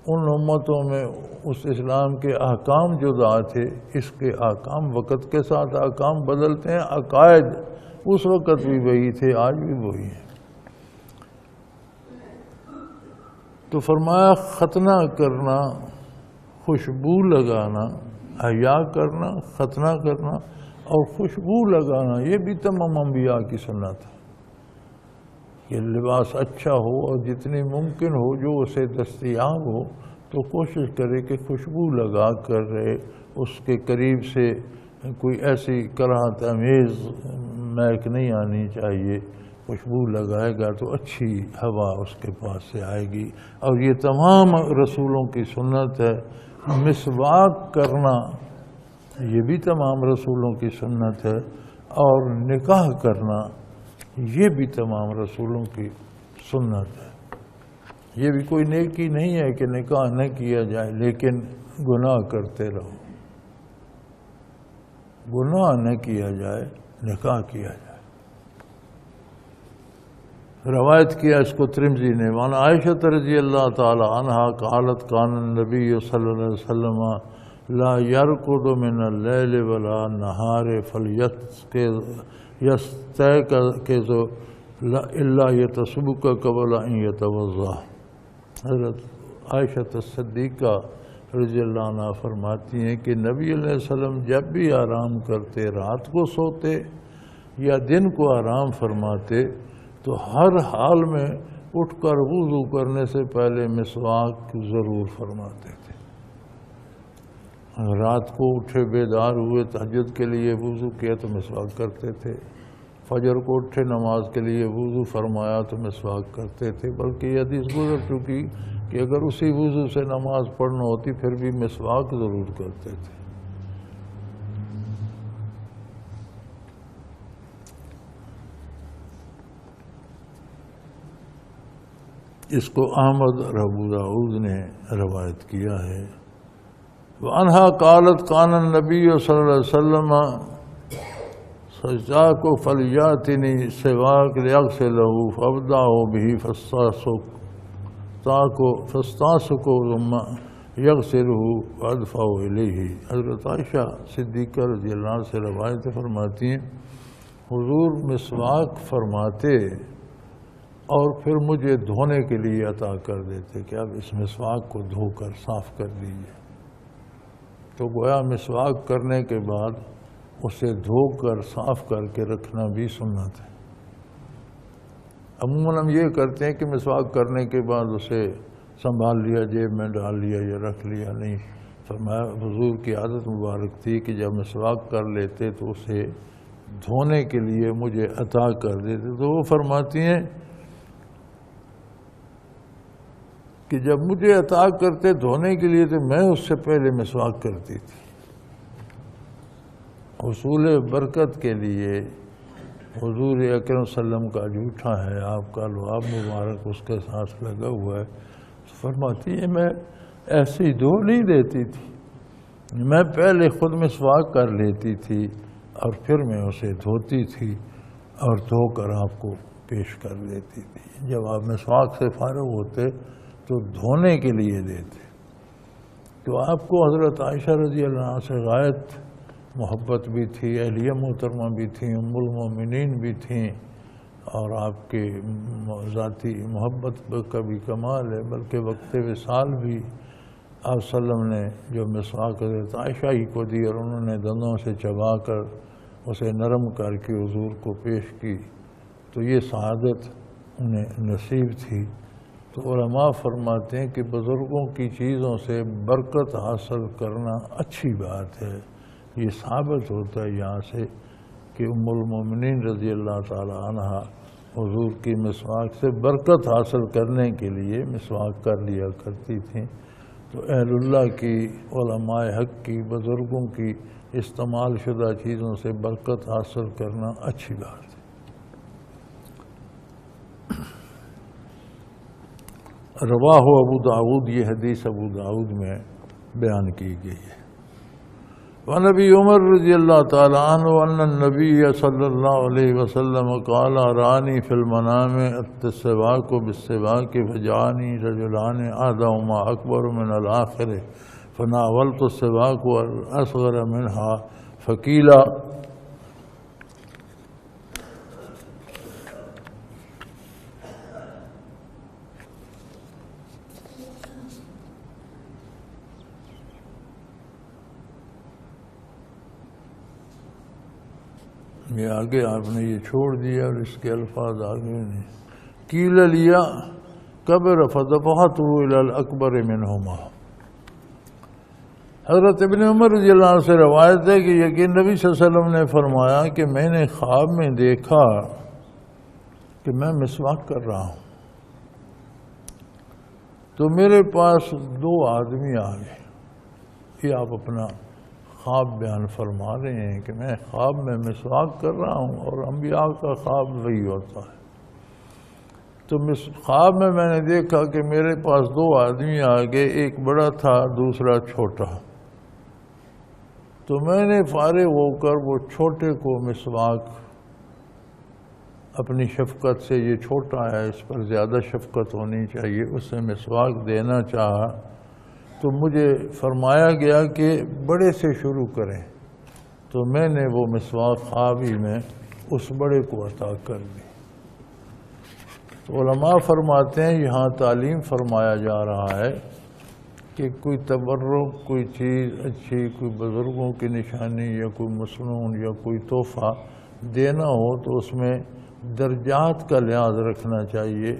Speaker 1: ان امتوں میں اس اسلام کے احکام جدا تھے، اس کے احکام وقت کے ساتھ احکام بدلتے ہیں، عقائد اس وقت بھی وہی تھے، آج بھی وہی ہیں۔ تو فرمایا ختنہ کرنا، خوشبو لگانا، حیا کرنا، ختنہ کرنا اور خوشبو لگانا، یہ بھی تمام انبیاء کی سنت ہے کہ لباس اچھا ہو اور جتنی ممکن ہو جو اسے دستیاب ہو تو کوشش کرے کہ خوشبو لگا کر رہے، اس کے قریب سے کوئی ایسی کراہت آمیز مہک نہیں آنی چاہیے۔ خوشبو لگائے گا تو اچھی ہوا اس کے پاس سے آئے گی۔ اور یہ تمام رسولوں کی سنت ہے۔ مسواک کرنا یہ بھی تمام رسولوں کی سنت ہے، اور نکاح کرنا یہ بھی تمام رسولوں کی سنت ہے۔ یہ بھی کوئی نیکی نہیں ہے کہ نکاح نہ کیا جائے، لیکن گناہ کرتے رہو، گناہ نہ کیا جائے، نکاح کیا جائے۔ روایت کیا اس کو ترمذی نے، وعن عائشہ رضی اللہ تعالی عنہا قالت کان النبی صلی اللہ علیہ وسلم لا يرقد من اللیل ولا النہار فلیستيقظ الا يتسبق قبل ان يتوضا۔ حضرت عائشہ صدیقہ رضی اللہ عنہ فرماتی ہیں کہ نبی علیہ السلام جب بھی آرام کرتے، رات کو سوتے یا دن کو آرام فرماتے، تو ہر حال میں اٹھ کر وضو کرنے سے پہلے مسواک ضرور فرماتے تھے۔ رات کو اٹھے بیدار ہوئے، تہجد کے لیے وضو کیا تو مسواک کرتے تھے، فجر کو اٹھے نماز کے لیے وضو فرمایا تو مسواک کرتے تھے، بلکہ یہ حدیث گزر چکی کہ اگر اسی وضو سے نماز پڑھنا ہوتی پھر بھی مسواک ضرور کرتے تھے۔ اس کو احمد اور ابو داؤد نے روایت کیا ہے۔ وعنہا قالت کان النبی صلی اللہ علیہ وسلم سجاک فلیاتنی سواک لیغسلہ فابدعہ بہ فاستاسکو ثم یغسلہ وادفعہ الیہ۔ حضرت عائشہ صدیقہ رضی اللہ عنہ سے روایت فرماتی ہیں حضور مسواک فرماتے اور پھر مجھے دھونے کے لیے عطا کر دیتے کہ اب اس مسواک کو دھو کر صاف کر دیجیے۔ تو گویا مسواک کرنے کے بعد اسے دھو کر صاف کر کے رکھنا بھی سنت ہے۔ عموماً ہم یہ کرتے ہیں کہ مسواک کرنے کے بعد اسے سنبھال لیا، جیب میں ڈال لیا یا رکھ لیا، نہیں، فرمایا حضور کی عادت مبارک تھی کہ جب مسواک کر لیتے تو اسے دھونے کے لیے مجھے عطا کر دیتے۔ تو وہ فرماتی ہیں کہ جب مجھے عطا کرتے دھونے کے لیے تو میں اس سے پہلے مسواک کرتی تھی۔ حصول برکت کے لیے حضور اکرم صلی اللہ علیہ وسلم کا جھوٹا ہے، آپ کا لعاب مبارک اس کے ساتھ لگا ہوا ہے، فرماتی ہے میں ایسے ہی دھو نہیں دیتی تھی، میں پہلے خود مسواک کر لیتی تھی اور پھر میں اسے دھوتی تھی اور دھو کر آپ کو پیش کر دیتی تھی۔ جب آپ مسواک سے فارغ ہوتے تو دھونے کے لیے دیتے۔ تو آپ کو حضرت عائشہ رضی اللہ عنہ سے غایت محبت بھی تھی، اہلیہ محترمہ بھی تھیں، ام المومنین بھی تھیں، اور آپ کے ذاتی محبت کا بھی کمال ہے، بلکہ وقت وصال بھی آپ صلی اللہ علیہ وسلم نے جو مسواک حضرت عائشہ ہی کو دی اور انہوں نے دندوں سے چبا کر اسے نرم کر کے حضور کو پیش کی، تو یہ سعادت انہیں نصیب تھی۔ تو علماء فرماتے ہیں کہ بزرگوں کی چیزوں سے برکت حاصل کرنا اچھی بات ہے۔ یہ ثابت ہوتا ہے یہاں سے کہ ام المومنین رضی اللہ تعالی عنہ حضور کی مسواک سے برکت حاصل کرنے کے لیے مسواک کر لیا کرتی تھیں۔ تو اہل اللہ کی، علماء حق کی، بزرگوں کی استعمال شدہ چیزوں سے برکت حاصل کرنا اچھی بات ہے۔ رواہ ابو داؤد، یہ حدیث ابو داؤد میں بیان کی گئی ہے۔ وَنَبِي عمر رضی اللہ تعالیٰ عنہ أن النبي صلی اللہ علیہ وسلم قال رانی فی المنام السواک بالسواک فجعلنی رجلان أحدهما أكبر من الآخر فناولت السواک والأصغر منها فقیل یہ آگے آپ نے یہ چھوڑ دیا اور اس کے الفاظ آگے نہیں۔ قیل لیا کبر فدفعته الى الاکبر منہما۔ حضرت ابن عمر رضی اللہ عنہ سے روایت ہے کہ یقین نبی صلی اللہ علیہ وسلم نے فرمایا کہ میں نے خواب میں دیکھا کہ میں مسواک کر رہا ہوں، تو میرے پاس دو آدمی آ گئے۔ یہ آپ اپنا خواب بیان فرما رہے ہیں کہ میں خواب میں مسواک کر رہا ہوں، اور انبیاء کا خواب وہی ہوتا ہے۔ تو خواب میں نے دیکھا کہ میرے پاس دو آدمی آ گئے، ایک بڑا تھا دوسرا چھوٹا۔ تو میں نے فارغ ہو کر وہ چھوٹے کو مسواک اپنی شفقت سے، یہ چھوٹا ہے اس پر زیادہ شفقت ہونی چاہیے، اسے مسواک دینا چاہا، تو مجھے فرمایا گیا کہ بڑے سے شروع کریں، تو میں نے وہ مسواک خواب ہی میں اس بڑے کو عطا کر دی۔ تو علماء فرماتے ہیں یہاں تعلیم فرمایا جا رہا ہے کہ کوئی تبرک، کوئی چیز اچھی، کوئی بزرگوں کی نشانی یا کوئی مسنون یا کوئی تحفہ دینا ہو تو اس میں درجات کا لحاظ رکھنا چاہیے،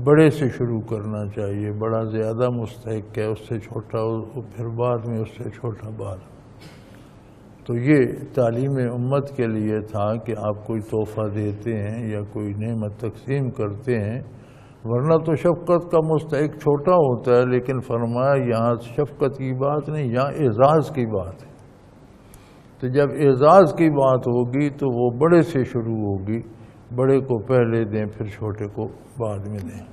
Speaker 1: بڑے سے شروع کرنا چاہیے، بڑا زیادہ مستحق ہے، اس سے چھوٹا پھر بعد میں، اس سے چھوٹا بعد۔ تو یہ تعلیم امت کے لیے تھا کہ آپ کوئی تحفہ دیتے ہیں یا کوئی نعمت تقسیم کرتے ہیں، ورنہ تو شفقت کا مستحق چھوٹا ہوتا ہے، لیکن فرمایا یہاں شفقت کی بات نہیں، یہاں اعزاز کی بات ہے۔ تو جب اعزاز کی بات ہوگی تو وہ بڑے سے شروع ہوگی، بڑے کو پہلے دیں پھر چھوٹے کو بعد میں دیں۔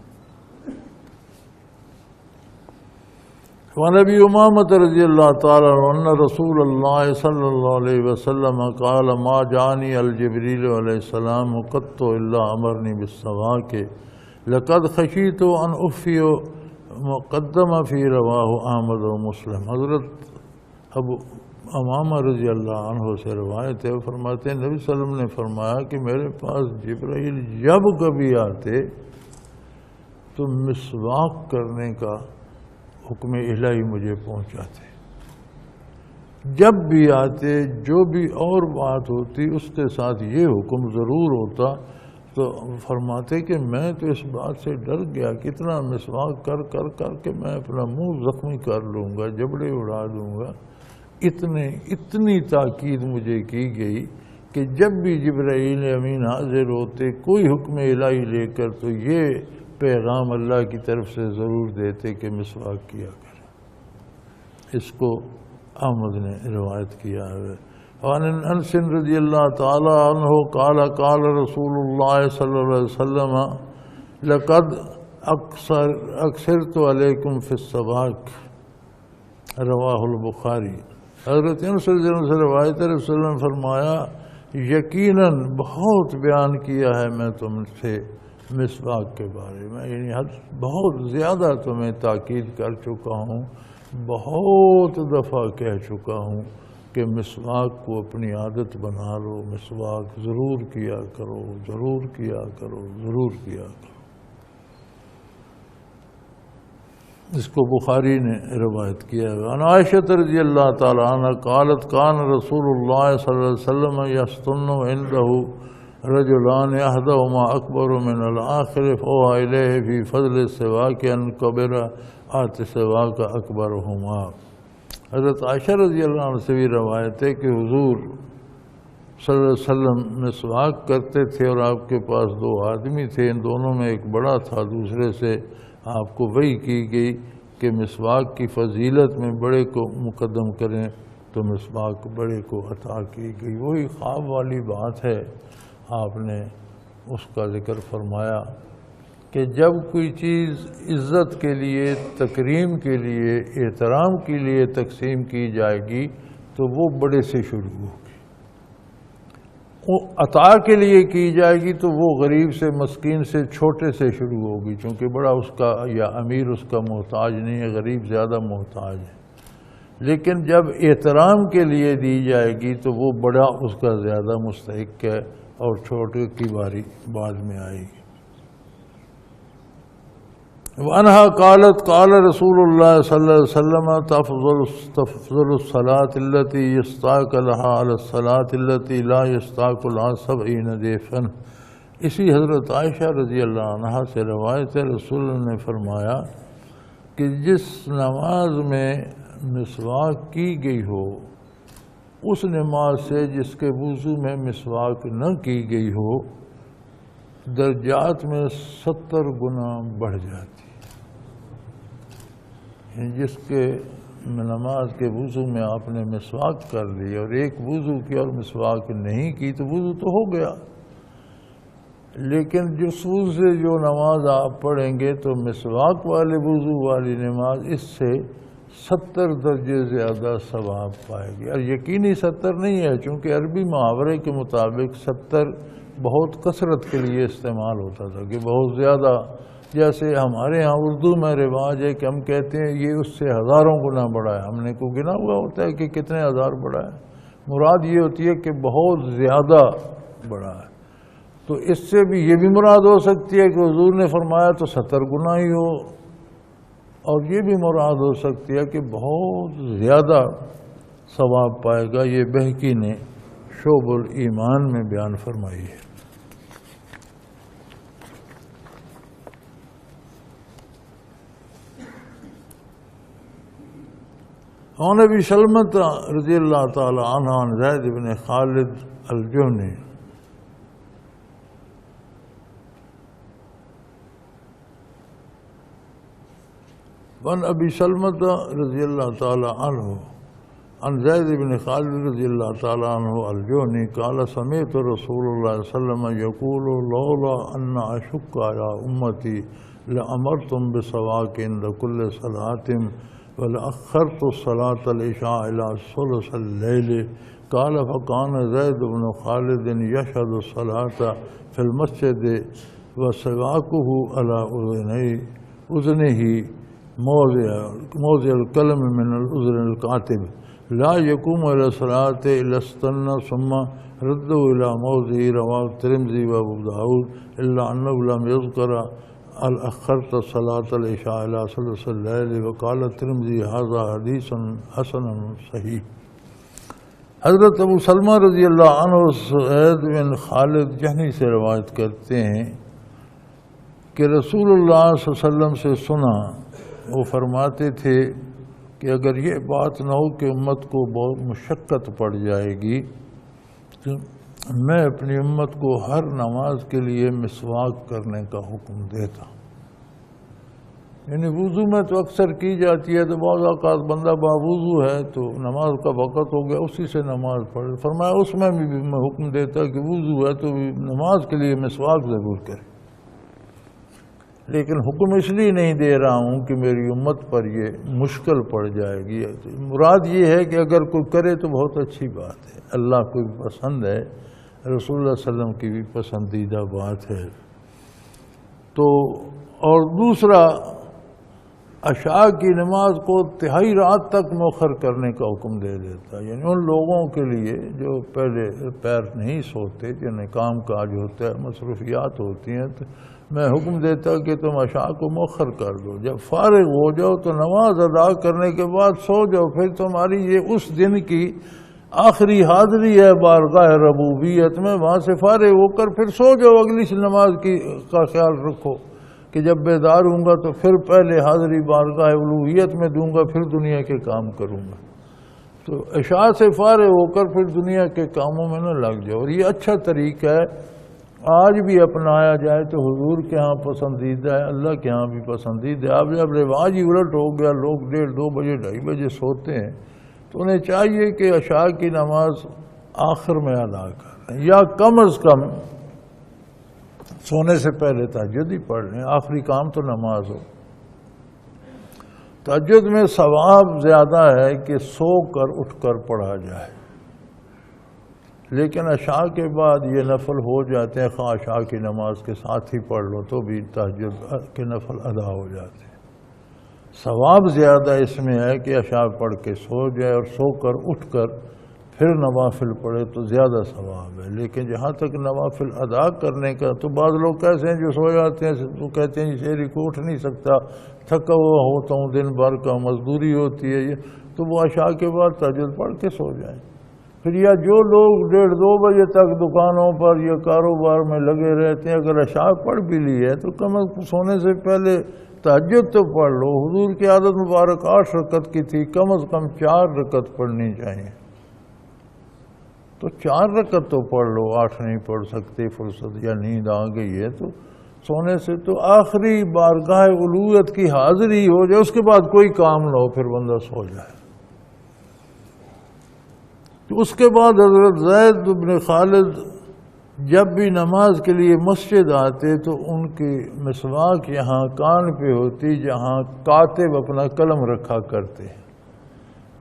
Speaker 1: وعن ابی امامۃ رضی اللہ تعالی عنہ ان رسول اللہ صلی اللہ علیہ وسلم قال ما جانی الجبریل علیہ السلام قط الا امرنی بالسواک لقد خشیت ان افی مقدم فی رواہ احمد و مسلم۔ حضرت ابو امامہ رضی اللہ عنہ سے روایت ہے، وہ فرماتے ہیں نبی صلی اللہ علیہ وسلم نے فرمایا کہ میرے پاس جبرائیل جب کبھی آتے تو مسواک کرنے کا حکم الہی مجھے پہنچاتے، جب بھی آتے جو بھی اور بات ہوتی اس کے ساتھ یہ حکم ضرور ہوتا، تو فرماتے کہ میں تو اس بات سے ڈر گیا کتنا مسواک کر کر کر کے میں اپنا منہ زخمی کر لوں گا، جبڑے اڑا دوں گا۔ اتنی تاکید مجھے کی گئی کہ جب بھی جبرائیل امین حاضر ہوتے کوئی حکم الہی لے کر تو یہ پیغام اللہ کی طرف سے ضرور دیتے کہ مسواک کیا کریں۔ اس کو احمد نے روایت کیا ہے۔ وعن انس رضی اللہ تعالی عنہ قال قال رسول اللہ صلی اللہ علیہ وسلم لقد اکثرت علیکم فی السواک رواہ البخاری۔ حضرت انس رضی اللہ عنہ سے روایت ہے، رسول اللہ نے فرمایا یقیناً بہت بیان کیا ہے میں تم سے مسواک کے بارے میں، یعنی بہت زیادہ تمہیں تاکید کر چکا ہوں، بہت دفعہ کہہ چکا ہوں کہ مسواک کو اپنی عادت بنا لو، مسواک ضرور کیا کرو، ضرور کیا کرو، ضرور کیا کرو۔ اس کو بخاری نے روایت کیا ہے۔ عن عائشہ رضی اللہ تعالی عنہ قالت کان رسول اللہ صلی اللہ علیہ وسلم یستن عنده رجلان احدهما اکبر من الآخر فوحى الیہ فی فضل السواک ان کبر آت سواک اکبرہما۔ حضرت عائشہ رضی اللہ عنہ سے بھی روایت ہے کہ حضور صلی اللہ علیہ وسلم مسواک کرتے تھے اور آپ کے پاس دو آدمی تھے، ان دونوں میں ایک بڑا تھا، دوسرے سے آپ کو وحی کی گئی کہ مسواک کی فضیلت میں بڑے کو مقدم کریں، تو مسواک بڑے کو عطا کی گئی۔ وہی خواب والی بات ہے، آپ نے اس کا ذکر فرمایا کہ جب کوئی چیز عزت کے لیے، تکریم کے لیے، احترام کے لیے تقسیم کی جائے گی تو وہ بڑے سے شروع ہوگی، وہ عطا کے لیے کی جائے گی تو وہ غریب سے، مسکین سے، چھوٹے سے شروع ہوگی، چونکہ بڑا اس کا یا امیر اس کا محتاج نہیں ہے، غریب زیادہ محتاج ہے۔ لیکن جب احترام کے لیے دی جائے گی تو وہ بڑا اس کا زیادہ مستحق ہے اور چھوٹے کی باری بعد میں آئے گی۔ وعنہا قالت قال رسول اللہ صلی اللہ علیہ وسلم تفضل الصلاة التي يستاق لها على الصلاة التي لا يستاق لها 70 ضعفا۔ اسی حضرت عائشہ رضی اللہ عنہ سے روایت ہے، رسول اللہ نے فرمایا کہ جس نماز میں مسواک کی گئی ہو اس نماز سے جس کے وضو میں مسواک نہ کی گئی ہو درجات میں 70 گنا بڑھ جاتی، جس کے نماز کے وضو میں آپ نے مسواک کر لی اور ایک وضو کی اور مسواک نہیں کی تو وضو تو ہو گیا، لیکن جس وضو سے جو نماز آپ پڑھیں گے تو مسواک والے وضو والی نماز اس سے 70 درجے زیادہ ثواب پائے گی۔ اور یقینی 70 نہیں ہے، چونکہ عربی محاورے کے مطابق 70 بہت کثرت کے لیے استعمال ہوتا تھا کہ بہت زیادہ، جیسے ہمارے ہاں اردو میں رواج ہے کہ ہم کہتے ہیں یہ اس سے ہزاروں گنا بڑا ہے، ہم نے کو گنا ہوا ہوتا ہے کہ کتنے ہزار بڑا ہے، مراد یہ ہوتی ہے کہ بہت زیادہ بڑا ہے۔ تو اس سے بھی یہ بھی مراد ہو سکتی ہے کہ حضور نے فرمایا تو 70 گنا ہی ہو، اور یہ بھی مراد ہو سکتی ہے کہ بہت زیادہ ثواب پائے گا. یہ بہقی نے شعب الایمان میں بیان فرمائی ہے. عن ابی سلمۃ رضی اللہ تعالی عنہ عن زید بن خالد الجہنی وعن ابی سلمۃ رضی اللہ تعالی عنہ عن زید بن خالد رضی اللہ تعالی عنہ الجہنی قال سمعت رسول اللہ صلی اللہ علیہ وسلم یقول لولا ان اشق علی امتی لامرتم بسواک عند کل صلاۃ وَلَأَخَّرْتُ الصَّلَاةَ الْعِشَاءَ إِلَى ثُلُثِ اللَّيْلِ قَالَ فَكَانَ زَيْدُ بْنُ خَالِدٍ يَشْهَدُ الصَّلَاةَ فِي الْمَسْجِدِ وَسِوَاكُهُ عَلَى أُذُنِهِ موضع القلم من الأذن الكاتب لا يقوم إلى الصلاة إلا استنى ثم رده إلى موضعه. رواه الترمذي وأبو داود إلا أنه لم يذكر اخرت صلاۃ العشاء الی ثلث اللیل وقال الترمذی ھذا حدیث حسن صحیح. حضرت ابو سلمہ رضی اللہ عنہ زید بن خالد جہنی سے روایت کرتے ہیں کہ رسول اللہ صلی اللہ علیہ وسلم سے سنا، وہ فرماتے تھے کہ اگر یہ بات نہ ہو کہ امت کو بہت مشقت پڑ جائے گی تو میں اپنی امت کو ہر نماز کے لیے مسواک کرنے کا حکم دیتا. یعنی وضو میں تو اکثر کی جاتی ہے، تو بعض اوقات بندہ باوضو ہے تو نماز کا وقت ہو گیا اسی سے نماز پڑھے. فرمایا اس میں بھی میں حکم دیتا کہ وضو ہے تو نماز کے لیے مسواک ضرور کرے. لیکن حکم اس لیے نہیں دے رہا ہوں کہ میری امت پر یہ مشکل پڑ جائے گی. مراد یہ ہے کہ اگر کوئی کرے تو بہت اچھی بات ہے، اللہ کو بھی پسند ہے، رسول اللہ صلی اللہ علیہ وسلم کی بھی پسندیدہ بات ہے. تو اور دوسرا عشاء کی نماز کو تہائی رات تک مؤخر کرنے کا حکم دے دیتا. یعنی ان لوگوں کے لیے جو پہلے پیر نہیں سوتے، جنہیں کام کاج ہوتا ہے، مصروفیات ہوتی ہیں، تو میں حکم دیتا کہ تم عشاء کو مؤخر کر دو. جب فارغ ہو جاؤ تو نماز ادا کرنے کے بعد سو جاؤ. پھر تمہاری یہ اس دن کی آخری حاضری ہے بارگاہ ربوبیت میں، وہاں سے فارغ ہو کر پھر سو جاؤ. اگلی نماز کا خیال رکھو کہ جب بیدار ہوں گا تو پھر پہلے حاضری بارگاہ الوہیت میں دوں گا، پھر دنیا کے کام کروں گا. تو عشاء سے فارغ ہو کر پھر دنیا کے کاموں میں نہ لگ جاؤ. اور یہ اچھا طریقہ ہے، آج بھی اپنایا جائے تو حضور کے ہاں پسندیدہ ہے، اللہ کے ہاں بھی پسندیدہ ہے. اب جب رواج ہی الٹ ہو گیا، لوگ 1:30 2 بجے 2:30 بجے سوتے ہیں، تو انہیں چاہیے کہ عشاء کی نماز آخر میں ادا کریں، یا کم از کم سونے سے پہلے تہجد ہی پڑھ لیں. آخری کام تو نماز ہو. تہجد میں ثواب زیادہ ہے کہ سو کر اٹھ کر پڑھا جائے، لیکن عشاء کے بعد یہ نفل ہو جاتے ہیں. خواہ عشاء کی نماز کے ساتھ ہی پڑھ لو تو بھی تہجد کے نفل ادا ہو جاتے ہیں. ثواب زیادہ اس میں ہے کہ عشاء پڑھ کے سو جائے اور سو کر اٹھ کر پھر نوافل پڑھے تو زیادہ ثواب ہے. لیکن جہاں تک نوافل ادا کرنے کا، تو بعض لوگ کیسے ہیں جو سو جاتے ہیں تو کہتے ہیں شہری کو اٹھ نہیں سکتا، تھکا ہوا ہوتا ہوں، دن بھر کا مزدوری ہوتی ہے یہ، تو وہ عشاء کے بعد تہجد پڑھ کے سو جائیں. پھر یا جو لوگ 1:30 2 بجے تک دکانوں پر یا کاروبار میں لگے رہتے ہیں، اگر عشاء پڑھ بھی لی ہے تو کم از کم سونے سے پہلے تہجد تو پڑھ لو. حضور کی عادت مبارک 8 رکعت کی تھی، کم از کم 4 رکعت پڑھنی چاہیے. تو 4 رکعت تو پڑھ لو. 8 نہیں پڑھ سکتے، فرصت یا نیند آ گئی ہے تو سونے سے تو آخری بارگاہ الوہیت کی حاضری ہو جائے، اس کے بعد کوئی کام نہ ہو، پھر بندہ سو جائے. تو اس کے بعد حضرت زید بن خالد جب بھی نماز کے لیے مسجد آتے تو ان کی مسواک یہاں کان پہ ہوتی، جہاں کاتب اپنا قلم رکھا کرتے.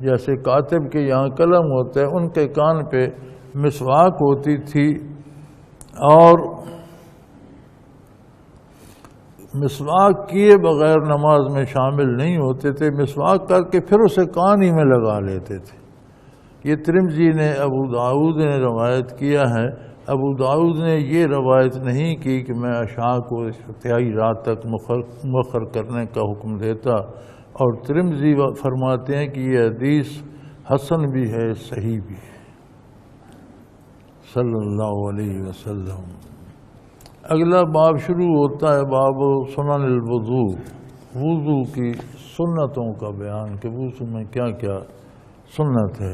Speaker 1: جیسے کاتب کے یہاں قلم ہوتا ہے، ان کے کان پہ مسواک ہوتی تھی. اور مسواک کیے بغیر نماز میں شامل نہیں ہوتے تھے، مسواک کر کے پھر اسے کان ہی میں لگا لیتے تھے. یہ ترمذی نے، ابو داؤد نے روایت کیا ہے. ابو داؤد نے یہ روایت نہیں کی کہ میں عشاء کو تہائی رات تک مؤخر کرنے کا حکم دیتا، اور ترمذی فرماتے ہیں کہ یہ حدیث حسن بھی ہے، صحیح بھی ہے، صلی اللہ علیہ وسلم۔ اگلا باب شروع ہوتا ہے باب سنن الوضو، وضو کی سنتوں کا بیان کہ وضو میں کیا کیا سنت ہے۔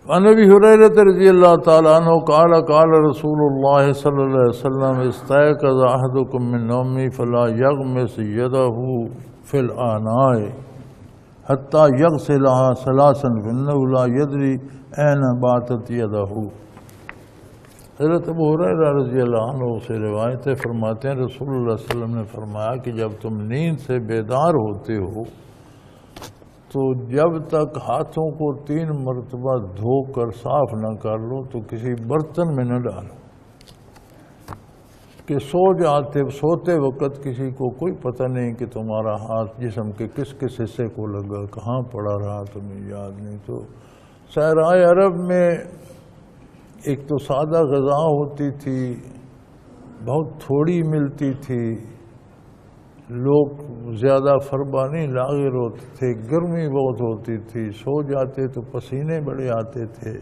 Speaker 1: عن ابی ہریرہ رضی اللہ تعالیٰ عنہ قال قال رسول اللہ صلی اللہ علیہ وسلم استيقظ احدكم من نومه فلا يغمس يده في الآناء حتى يغسلها ثلاثا فإنه لا يدري أين باتت يده۔ حضرت ابو ہریرہ رضی اللہ عنہ سے روایت ہے، فرماتے ہیں رسول اللہ صلی اللہ علیہ وسلم نے فرمایا کہ جب تم نیند سے بیدار ہوتے ہو تو جب تک ہاتھوں کو 3 مرتبہ دھو کر صاف نہ کر لو تو کسی برتن میں نہ ڈالو، کہ سوتے وقت کسی کو کوئی پتہ نہیں کہ تمہارا ہاتھ جسم کے کس کس حصے کو لگا، کہاں پڑا رہا تمہیں یاد نہیں۔ تو صحرائے عرب میں ایک تو سادہ غذا ہوتی تھی، بہت تھوڑی ملتی تھی، لوگ زیادہ فربانی لاغر ہوتے تھے، گرمی بہت ہوتی تھی، سو جاتے تو پسینے بڑے آتے تھے،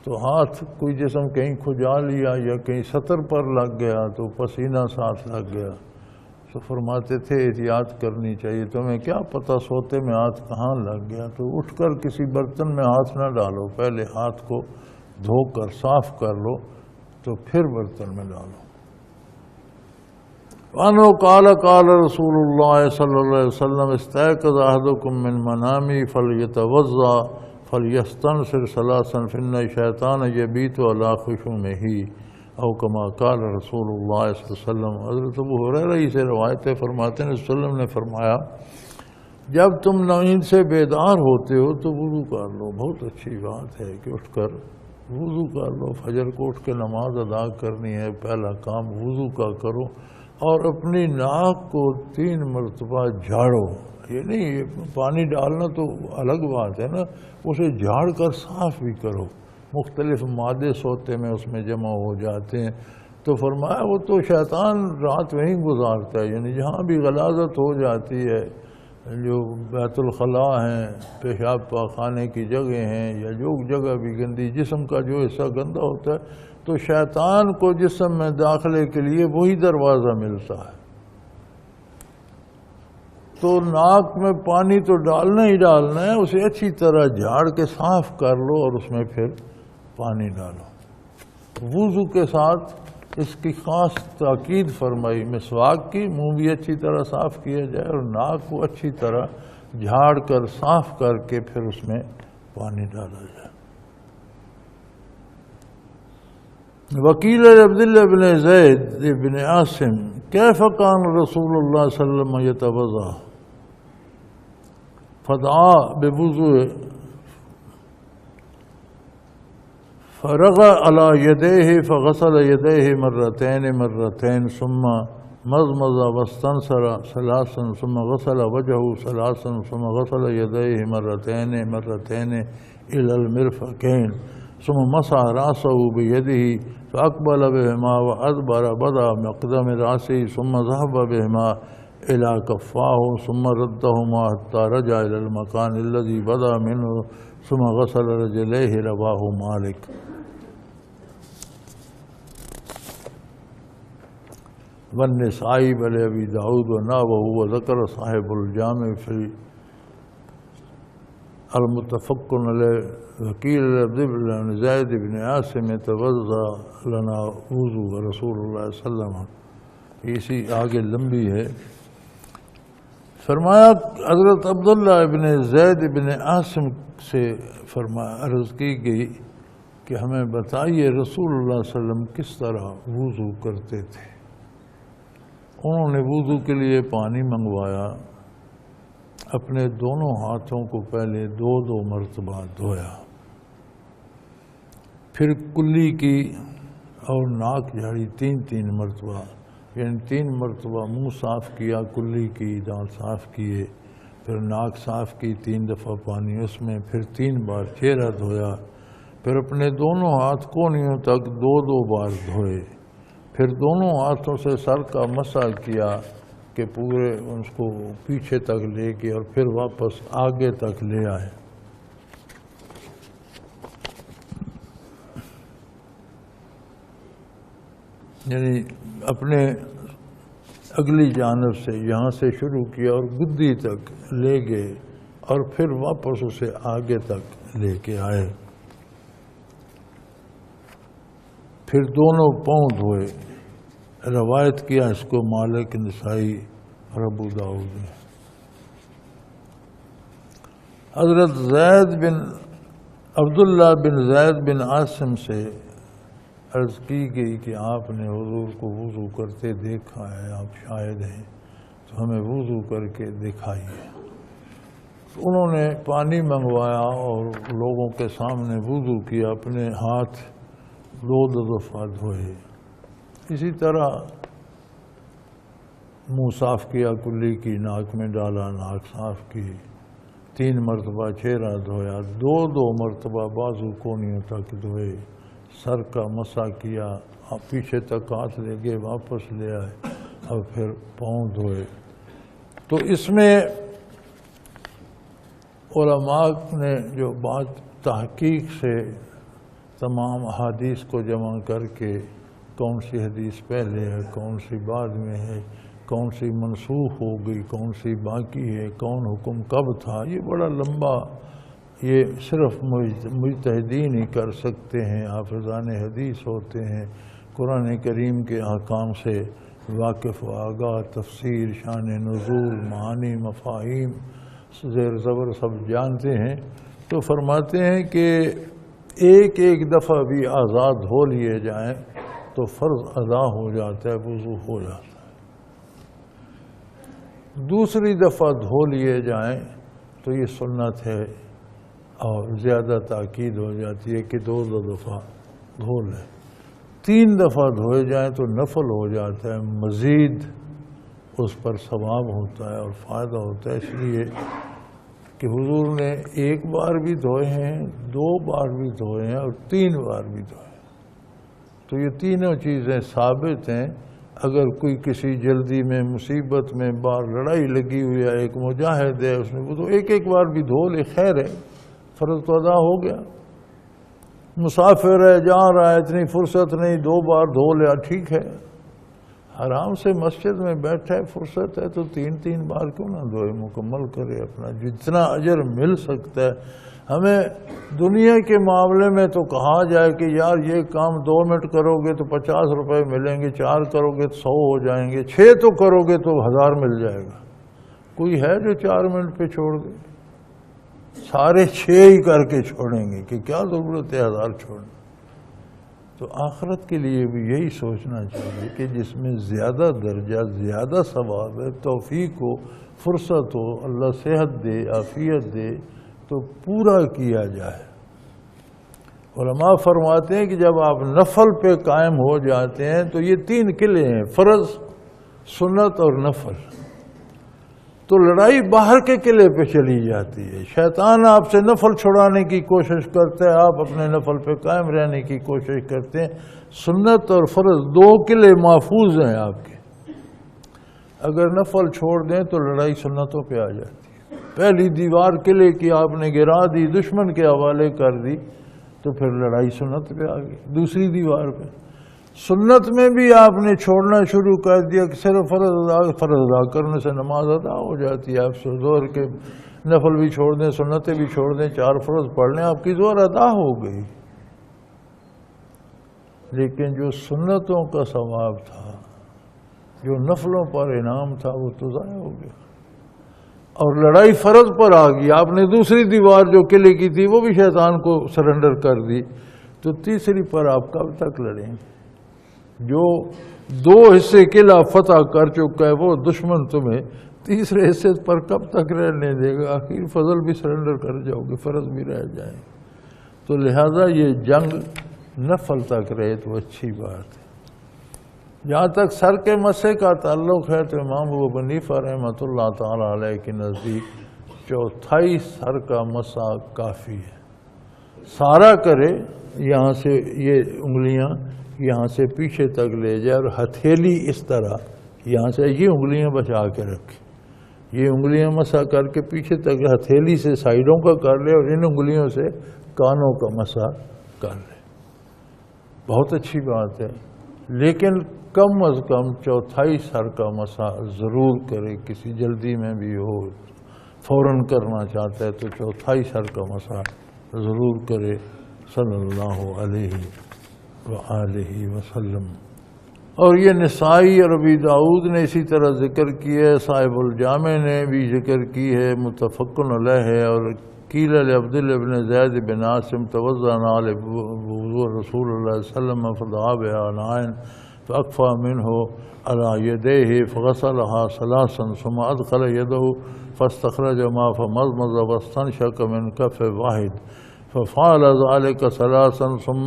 Speaker 1: تو ہاتھ کوئی جسم کہیں کھجا لیا یا کہیں سطر پر لگ گیا تو پسینہ ساتھ لگ گیا، تو فرماتے تھے احتیاط کرنی چاہیے، تمہیں کیا پتہ سوتے میں ہاتھ کہاں لگ گیا، تو اٹھ کر کسی برتن میں ہاتھ نہ ڈالو، پہلے ہاتھ کو دھو کر صاف کر لو تو پھر برتن میں ڈالو۔ وانو قال قال رسول اللہ صلی اللہ علیہ وسلم استيقظ احدكم من منامه فليتوضا فليستنصر ثلاثا فإن الشيطان يبيت على خشومه او كما قال رسول اللہ صلی اللہ علیہ وسلم۔ حضرت ابو ہریرہ سے روایت ہے، فرماتے ہیں رسول اللہ نے فرمایا جب تم نیند سے بیدار ہوتے ہو تو وضو کر لو۔ بہت اچھی بات ہے کہ اٹھ کر وضو کر لو، فجر کو اٹھ کے نماز ادا کرنی ہے، پہلا کام وضو کا کرو، اور اپنی ناک کو 3 مرتبہ جھاڑو۔ یہ نہیں پانی ڈالنا تو الگ بات ہے نا، اسے جھاڑ کر صاف بھی کرو، مختلف مادے سوتے میں اس میں جمع ہو جاتے ہیں، تو فرمایا وہ تو شیطان رات وہیں گزارتا ہے، یعنی جہاں بھی غلاظت ہو جاتی ہے، جو بیت الخلاء ہیں، پیشاب پاخانے کی جگہ ہیں، یا جو جگہ بھی گندی جسم کا جو حصہ گندا ہوتا ہے، تو شیطان کو جسم میں داخلے کے لیے وہی دروازہ ملتا ہے۔ تو ناک میں پانی تو ڈالنا ہی ڈالنا ہے، اسے اچھی طرح جھاڑ کے صاف کر لو اور اس میں پھر پانی ڈالو۔ وضو کے ساتھ اس کی خاص تاکید فرمائی، مسواک کی، منہ بھی اچھی طرح صاف کیا جائے اور ناک کو اچھی طرح جھاڑ کر صاف کر کے پھر اس میں پانی ڈالا جائے۔ وقیل عبداللہ بن زید بن عاصم کیف کان رسول اللہ صلی اللہ علیہ وسلم یتوضا فدعا بوضوء فرغ على يديه فغسل يديه مرتين ثم مضمض واستنثر ثلاثا ثم غسل وجهه ثلاثا ثم غسل يديه مرتين إلى المرفقين ثم مسح رأسه بيده فأقبل بهما وأدبر بدأ مقدم رأسه ثم ذهب بهما إلى كفاه ثم ردهما حتى رجع إلى المكان الذي بدأ منه ثم غسل رجليه رواه مالك۔ والنسائی بل ابی داؤد ونحوہ وذکر صاحب الجامع فی المتفق علیہ وکیل بن زید بن عاصم توضا لنا وضو رسول اللہ صلی اللہ علیہ وسلم۔ اسی آگے لمبی ہے۔ فرمایا حضرت عبداللہ ابن زید بن عاصم سے فرمایا عرض کی گئی کہ ہمیں بتائیے رسول اللہ صلی اللہ علیہ وسلم کس طرح وضو کرتے تھے۔ انہوں نے وضو کے لیے پانی منگوایا، اپنے دونوں ہاتھوں کو پہلے 2 مرتبہ دھویا، پھر کلی کی اور ناک جھاڑی 3 مرتبہ، یعنی 3 مرتبہ منہ صاف کیا، کلی کی دانت صاف کیے، پھر ناک صاف کی 3 دفعہ پانی اس میں، پھر 3 بار چہرہ دھویا، پھر اپنے دونوں ہاتھ کونیوں تک 2 بار دھوئے، پھر دونوں ہاتھوں سے سر کا مسح کیا کہ پورے اس کو پیچھے تک لے کے، اور پھر واپس آگے تک لے آئے۔ یعنی اپنے اگلی جانب سے یہاں سے شروع کیا اور گدی تک لے گئے، اور پھر واپس اسے آگے تک لے کے آئے۔ پھر دونوں پاؤں دھوئے۔ روایت کیا اس کو مالک، نسائی اور ابو داؤد نے۔ حضرت عبداللہ بن زید بن عاصم سے عرض کی گئی کہ آپ نے حضور کو وضو کرتے دیکھا ہے، آپ شاہد ہیں، تو ہمیں وضو کر کے دکھائیے۔ انہوں نے پانی منگوایا اور لوگوں کے سامنے وضو کیا، اپنے ہاتھ 2 دفعہ دھوئے۔ اسی طرح منہ صاف کیا، کلی کی ناک میں ڈالا، ناک صاف کی، 3 مرتبہ چہرہ دھویا، 2 مرتبہ بازو کونیوں تک دھوئے، سر کا مسح کیا، پیچھے تک ہاتھ لے گئے، واپس لے آئے، اور پھر پاؤں دھوئے۔ تو اس میں علماء نے جو بات تحقیق سے تمام احادیث کو جمع کر کے کون سی حدیث پہلے ہے، کون سی بعد میں ہے، کون سی منسوخ ہو گئی، کون سی باقی ہے، کون حکم کب تھا، یہ بڑا لمبا، یہ صرف مجتہدین ہی کر سکتے ہیں، حافظان حدیث ہوتے ہیں، قرآن کریم کے احکام سے واقف و آگاہ، تفسیر، شان نزول، معانی، مفاہیم، زیر زبر سب جانتے ہیں۔ تو فرماتے ہیں کہ ایک دفعہ بھی آزاد ہو لیے جائیں تو فرض ادا ہو جاتا ہے، وضو ہو جاتا ہے۔ دوسری دفعہ دھو لیے جائیں تو یہ سنت ہے، اور زیادہ تاکید ہو جاتی ہے کہ 2 دفعہ دھو لیں۔ 3 دفعہ دھوئے جائیں تو نفل ہو جاتا ہے، مزید اس پر ثواب ہوتا ہے اور فائدہ ہوتا ہے، اس لیے کہ حضور نے 1 بار بھی دھوئے ہیں، 2 بار بھی دھوئے ہیں، اور 3 بار بھی دھوئے ہیں۔ تو یہ تینوں چیزیں ثابت ہیں۔ اگر کوئی کسی جلدی میں، مصیبت میں، باہر لڑائی لگی ہوئی ہے، ایک مجاہد ہے، اس نے وہ تو ایک بار بھی دھو لے، خیر ہے، فرض تو ادا ہو گیا۔ مسافر ہے، جا رہا ہے، اتنی فرصت نہیں، 2 بار دھو لیا، ٹھیک ہے۔ آرام سے مسجد میں بیٹھا ہے، فرصت ہے تو 3 بار کیوں نہ دھوئے، مکمل کرے اپنا جتنا اجر مل سکتا ہے۔ ہمیں دنیا کے معاملے میں تو کہا جائے کہ یار یہ کام 2 منٹ کرو گے تو 50 روپے ملیں گے، 4 کرو گے تو 100 ہو جائیں گے، 6 تو کرو گے تو 1000 مل جائے گا۔ کوئی ہے جو 4 منٹ پہ چھوڑ دے؟ سارے 6 ہی کر کے چھوڑیں گے کہ کیا ضرورت ہے 1000 چھوڑنے۔ تو آخرت کے لیے بھی یہی سوچنا چاہیے کہ جس میں زیادہ درجہ، زیادہ ثواب ہے، توفیق ہو، فرصت ہو، اللہ صحت دے، عافیت دے، تو پورا کیا جائے۔ علماء فرماتے ہیں کہ جب آپ نفل پہ قائم ہو جاتے ہیں تو یہ 3 قلعے ہیں، فرض، سنت اور نفل۔ تو لڑائی باہر کے قلعے پہ چلی جاتی ہے، شیطان آپ سے نفل چھڑانے کی کوشش کرتا ہے، آپ اپنے نفل پہ قائم رہنے کی کوشش کرتے ہیں۔ سنت اور فرض 2 قلعے محفوظ ہیں آپ کے۔ اگر نفل چھوڑ دیں تو لڑائی سنتوں پہ آ جاتی ہے۔ پہلی دیوار قلعے کی آپ نے گرا دی، دشمن کے حوالے کر دی، تو پھر لڑائی سنت پہ آ گئی، دوسری دیوار پہ۔ سنت میں بھی آپ نے چھوڑنا شروع کر دیا کہ صرف فرض ادا کرنے سے نماز ادا ہو جاتی ہے، آپ ظہر کے نفل بھی چھوڑ دیں، سنتیں بھی چھوڑ دیں، 4 فرض پڑھ لیں، آپ کی ظہر ادا ہو گئی۔ لیکن جو سنتوں کا ثواب تھا، جو نفلوں پر انعام تھا، وہ تو ضائع ہو گیا، اور لڑائی فرض پر آ گئی۔ آپ نے دوسری دیوار جو قلعے کی تھی وہ بھی شیطان کو سرنڈر کر دی، تو تیسری پر آپ کب تک لڑیں گے؟ جو 2 حصے قلعہ فتح کر چکا ہے وہ دشمن تمہیں تیسرے حصے پر کب تک رہنے دے گا؟ آخر فضل بھی سرنڈر کر جاؤ گے، فرض بھی رہ جائیں۔ تو لہذا یہ جنگ نفل تک رہے تو اچھی بات ہے۔ جہاں تک سر کے مسح کا تعلق ہے تو امام ابو حنیفہ رحمۃ اللہ تعالی علیہ کے نزدیک چوتھائی سر کا مسا کافی ہے. سارا کرے یہاں سے یہ انگلیاں یہاں سے پیچھے تک لے جائے اور ہتھیلی اس طرح یہاں سے یہ انگلیاں بچا کے رکھے. یہ انگلیاں مسا کر کے پیچھے تک ہتھیلی سے سائیڈوں کا کر لے اور ان انگلیوں سے کانوں کا مسا کر لے. بہت اچھی بات ہے، لیکن کم از کم چوتھائی سر کا مسا ضرور کرے. کسی جلدی میں بھی ہو، فوراً کرنا چاہتا ہے تو چوتھائی سر کا مسا ضرور کرے. صلی اللہ علیہ وآلہ وسلم. اور یہ نسائی اور ابی داؤد نے اسی طرح ذکر کی ہے، صاحب الجامع نے بھی ذکر کی ہے، متفقن علیہ ہے. اور قیل لعبداللہ بن زید بن عاصم توضأ نعل وضوء رسول اللہ صلی اللہ علیہ وسلم فدعا بآناء فأكفأ منه على يديه فغسلها ثلاثا ثم أدخل يده فاستخرج ماء فمضمض واستنشق من كف واحد ففعل ذلك ثلاثا ثم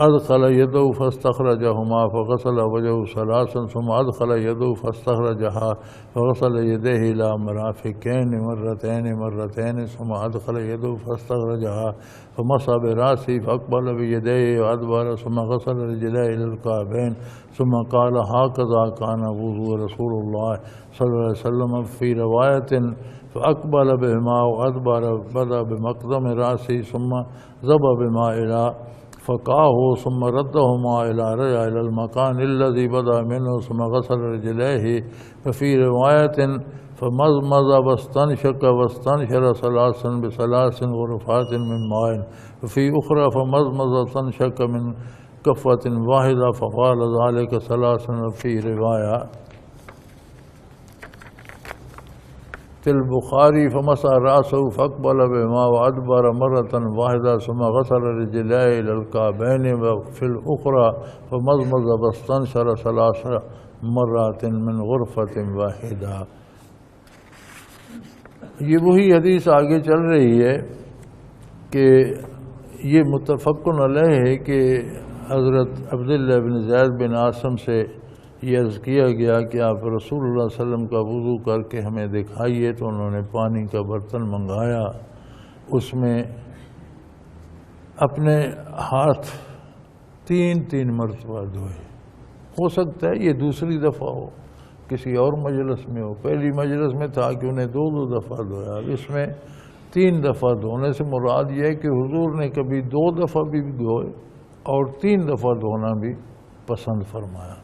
Speaker 1: أدخل يده فاستخرجهما فغسل وجهه ثلاثا ثم أدخل يده فاستخرجها فغسل يديه إلى مرافقين مرتين ثم أدخل يده فاستخرجها فمسح برأسه فأقبل بيديه وأدبر ثم غسل رجليه إلى الكعبين ثم قال هكذا كان وضوء رسول الله صلى الله عليه وسلم. في رواية فأقبل بهما وأدبر بدأ بمقدم رأسه ثم ذهب بما إلى فقاه ثم ردهما إلى المكان الذي بدأ منه ثم غسل رجليه. ففي رواية فمضمض واستنشق واستنشر ثلاثا بثلاث غرفات من ماء. وفي أخرى فمضمض واستنشق من كفة واحدة فقال ذلك ثلاثا. وفي رواية في البخاري فمسح رأسه فأقبل بما وأدبر مرة واحدة ثم غسل رجليه إلى الكعبين. وفي الأخرى فمضمض واستنشر ثلاث مرات من غرفة واحدة. یہ وہی حدیث آگے چل رہی ہے کہ یہ متفقن علیہ ہے کہ حضرت عبداللہ بن زید بن عاصم سے یہ عرض کیا گیا کہ آپ رسول اللہ صلی اللہ علیہ وسلم کا وضو کر کے ہمیں دکھائیے. تو انہوں نے پانی کا برتن منگایا، اس میں اپنے ہاتھ تین مرتبہ دھوئے. ہو سکتا ہے یہ دوسری دفعہ ہو، کسی اور مجلس میں ہو. پہلی مجلس میں تھا کہ انہیں دو دفعہ دھویا، اب اس میں 3 دفعہ دھونے سے مراد یہ ہے کہ حضور نے کبھی 2 دفعہ بھی دھوئے اور 3 دفعہ دھونا بھی پسند فرمایا.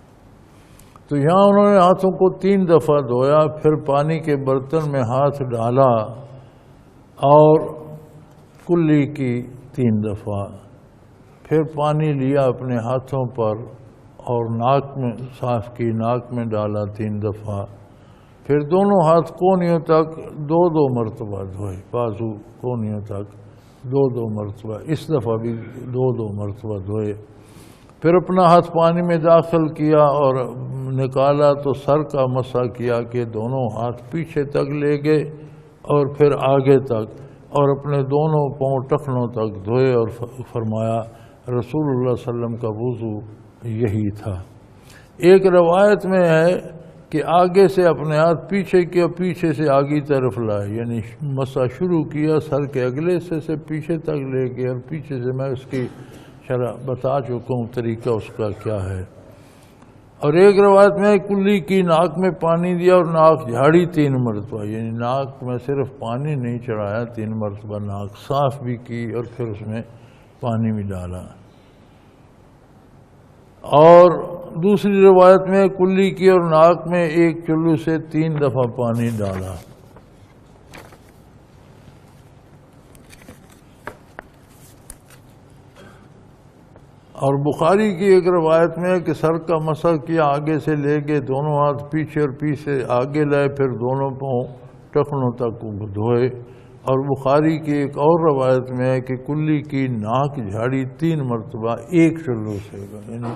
Speaker 1: تو یہاں انہوں نے ہاتھوں کو 3 دفعہ دھویا، پھر پانی کے برتن میں ہاتھ ڈالا اور کلی کی 3 دفعہ، پھر پانی لیا اپنے ہاتھوں پر اور ناک میں صاف کی، ناک میں ڈالا 3 دفعہ، پھر دونوں ہاتھ کونیوں تک 2 مرتبہ دھوئے، بازو کونیوں تک 2 مرتبہ، اس دفعہ بھی 2 مرتبہ دھوئے. پھر اپنا ہاتھ پانی میں داخل کیا اور نکالا تو سر کا مسح کیا کہ دونوں ہاتھ پیچھے تک لے گئے اور پھر آگے تک، اور اپنے دونوں پاؤں ٹخنوں تک دھوئے. اور فرمایا رسول اللہ صلی اللہ علیہ وسلم کا وضو یہی تھا. ایک روایت میں ہے کہ آگے سے اپنے ہاتھ پیچھے کیا، پیچھے سے آگے طرف لائے، یعنی مسح شروع کیا سر کے اگلے حصے سے پیچھے تک لے گئے، اور پیچھے سے میں اس کی شرح بتا چکا ہوں طریقہ اس کا کیا ہے. اور ایک روایت میں کلی کی ناک میں پانی دیا اور ناک جھاڑی 3 مرتبہ، یعنی ناک میں صرف پانی نہیں چڑھایا، 3 مرتبہ ناک صاف بھی کی اور پھر اس میں پانی بھی ڈالا. اور دوسری روایت میں کلی کی اور ناک میں ایک چلو سے 3 دفعہ پانی ڈالا. اور بخاری کی ایک روایت میں ہے کہ سر کا مسح کیا، آگے سے لے کے دونوں ہاتھ پیچھے اور پیچھے آگے لائے، پھر دونوں پاؤں ٹخنوں تک دھوئے. اور بخاری کی ایک اور روایت میں ہے کہ کلی کی ناک جھاڑی 3 مرتبہ ایک چلو سے، یعنی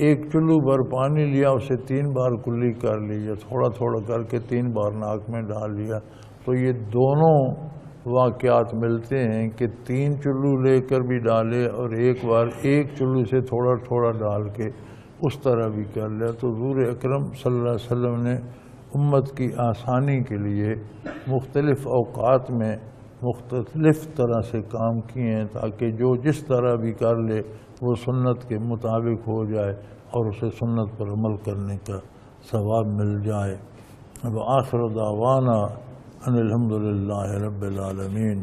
Speaker 1: ایک چلو بھر پانی لیا، اسے 3 بار کلی کر لیا، تھوڑا تھوڑا کر کے 3 بار ناک میں ڈال لیا. تو یہ دونوں واقعات ملتے ہیں کہ 3 چلو لے کر بھی ڈالے اور ایک بار ایک چلو سے تھوڑا تھوڑا ڈال کے اس طرح بھی کر لیا. تو حضور اکرم صلی اللہ علیہ وسلم نے امت کی آسانی کے لیے مختلف اوقات میں مختلف طرح سے کام کیے ہیں تاکہ جو جس طرح بھی کر لے وہ سنت کے مطابق ہو جائے اور اسے سنت پر عمل کرنے کا ثواب مل جائے۔ اب آخر دعوانا ان الحمد للہ رب العالمین۔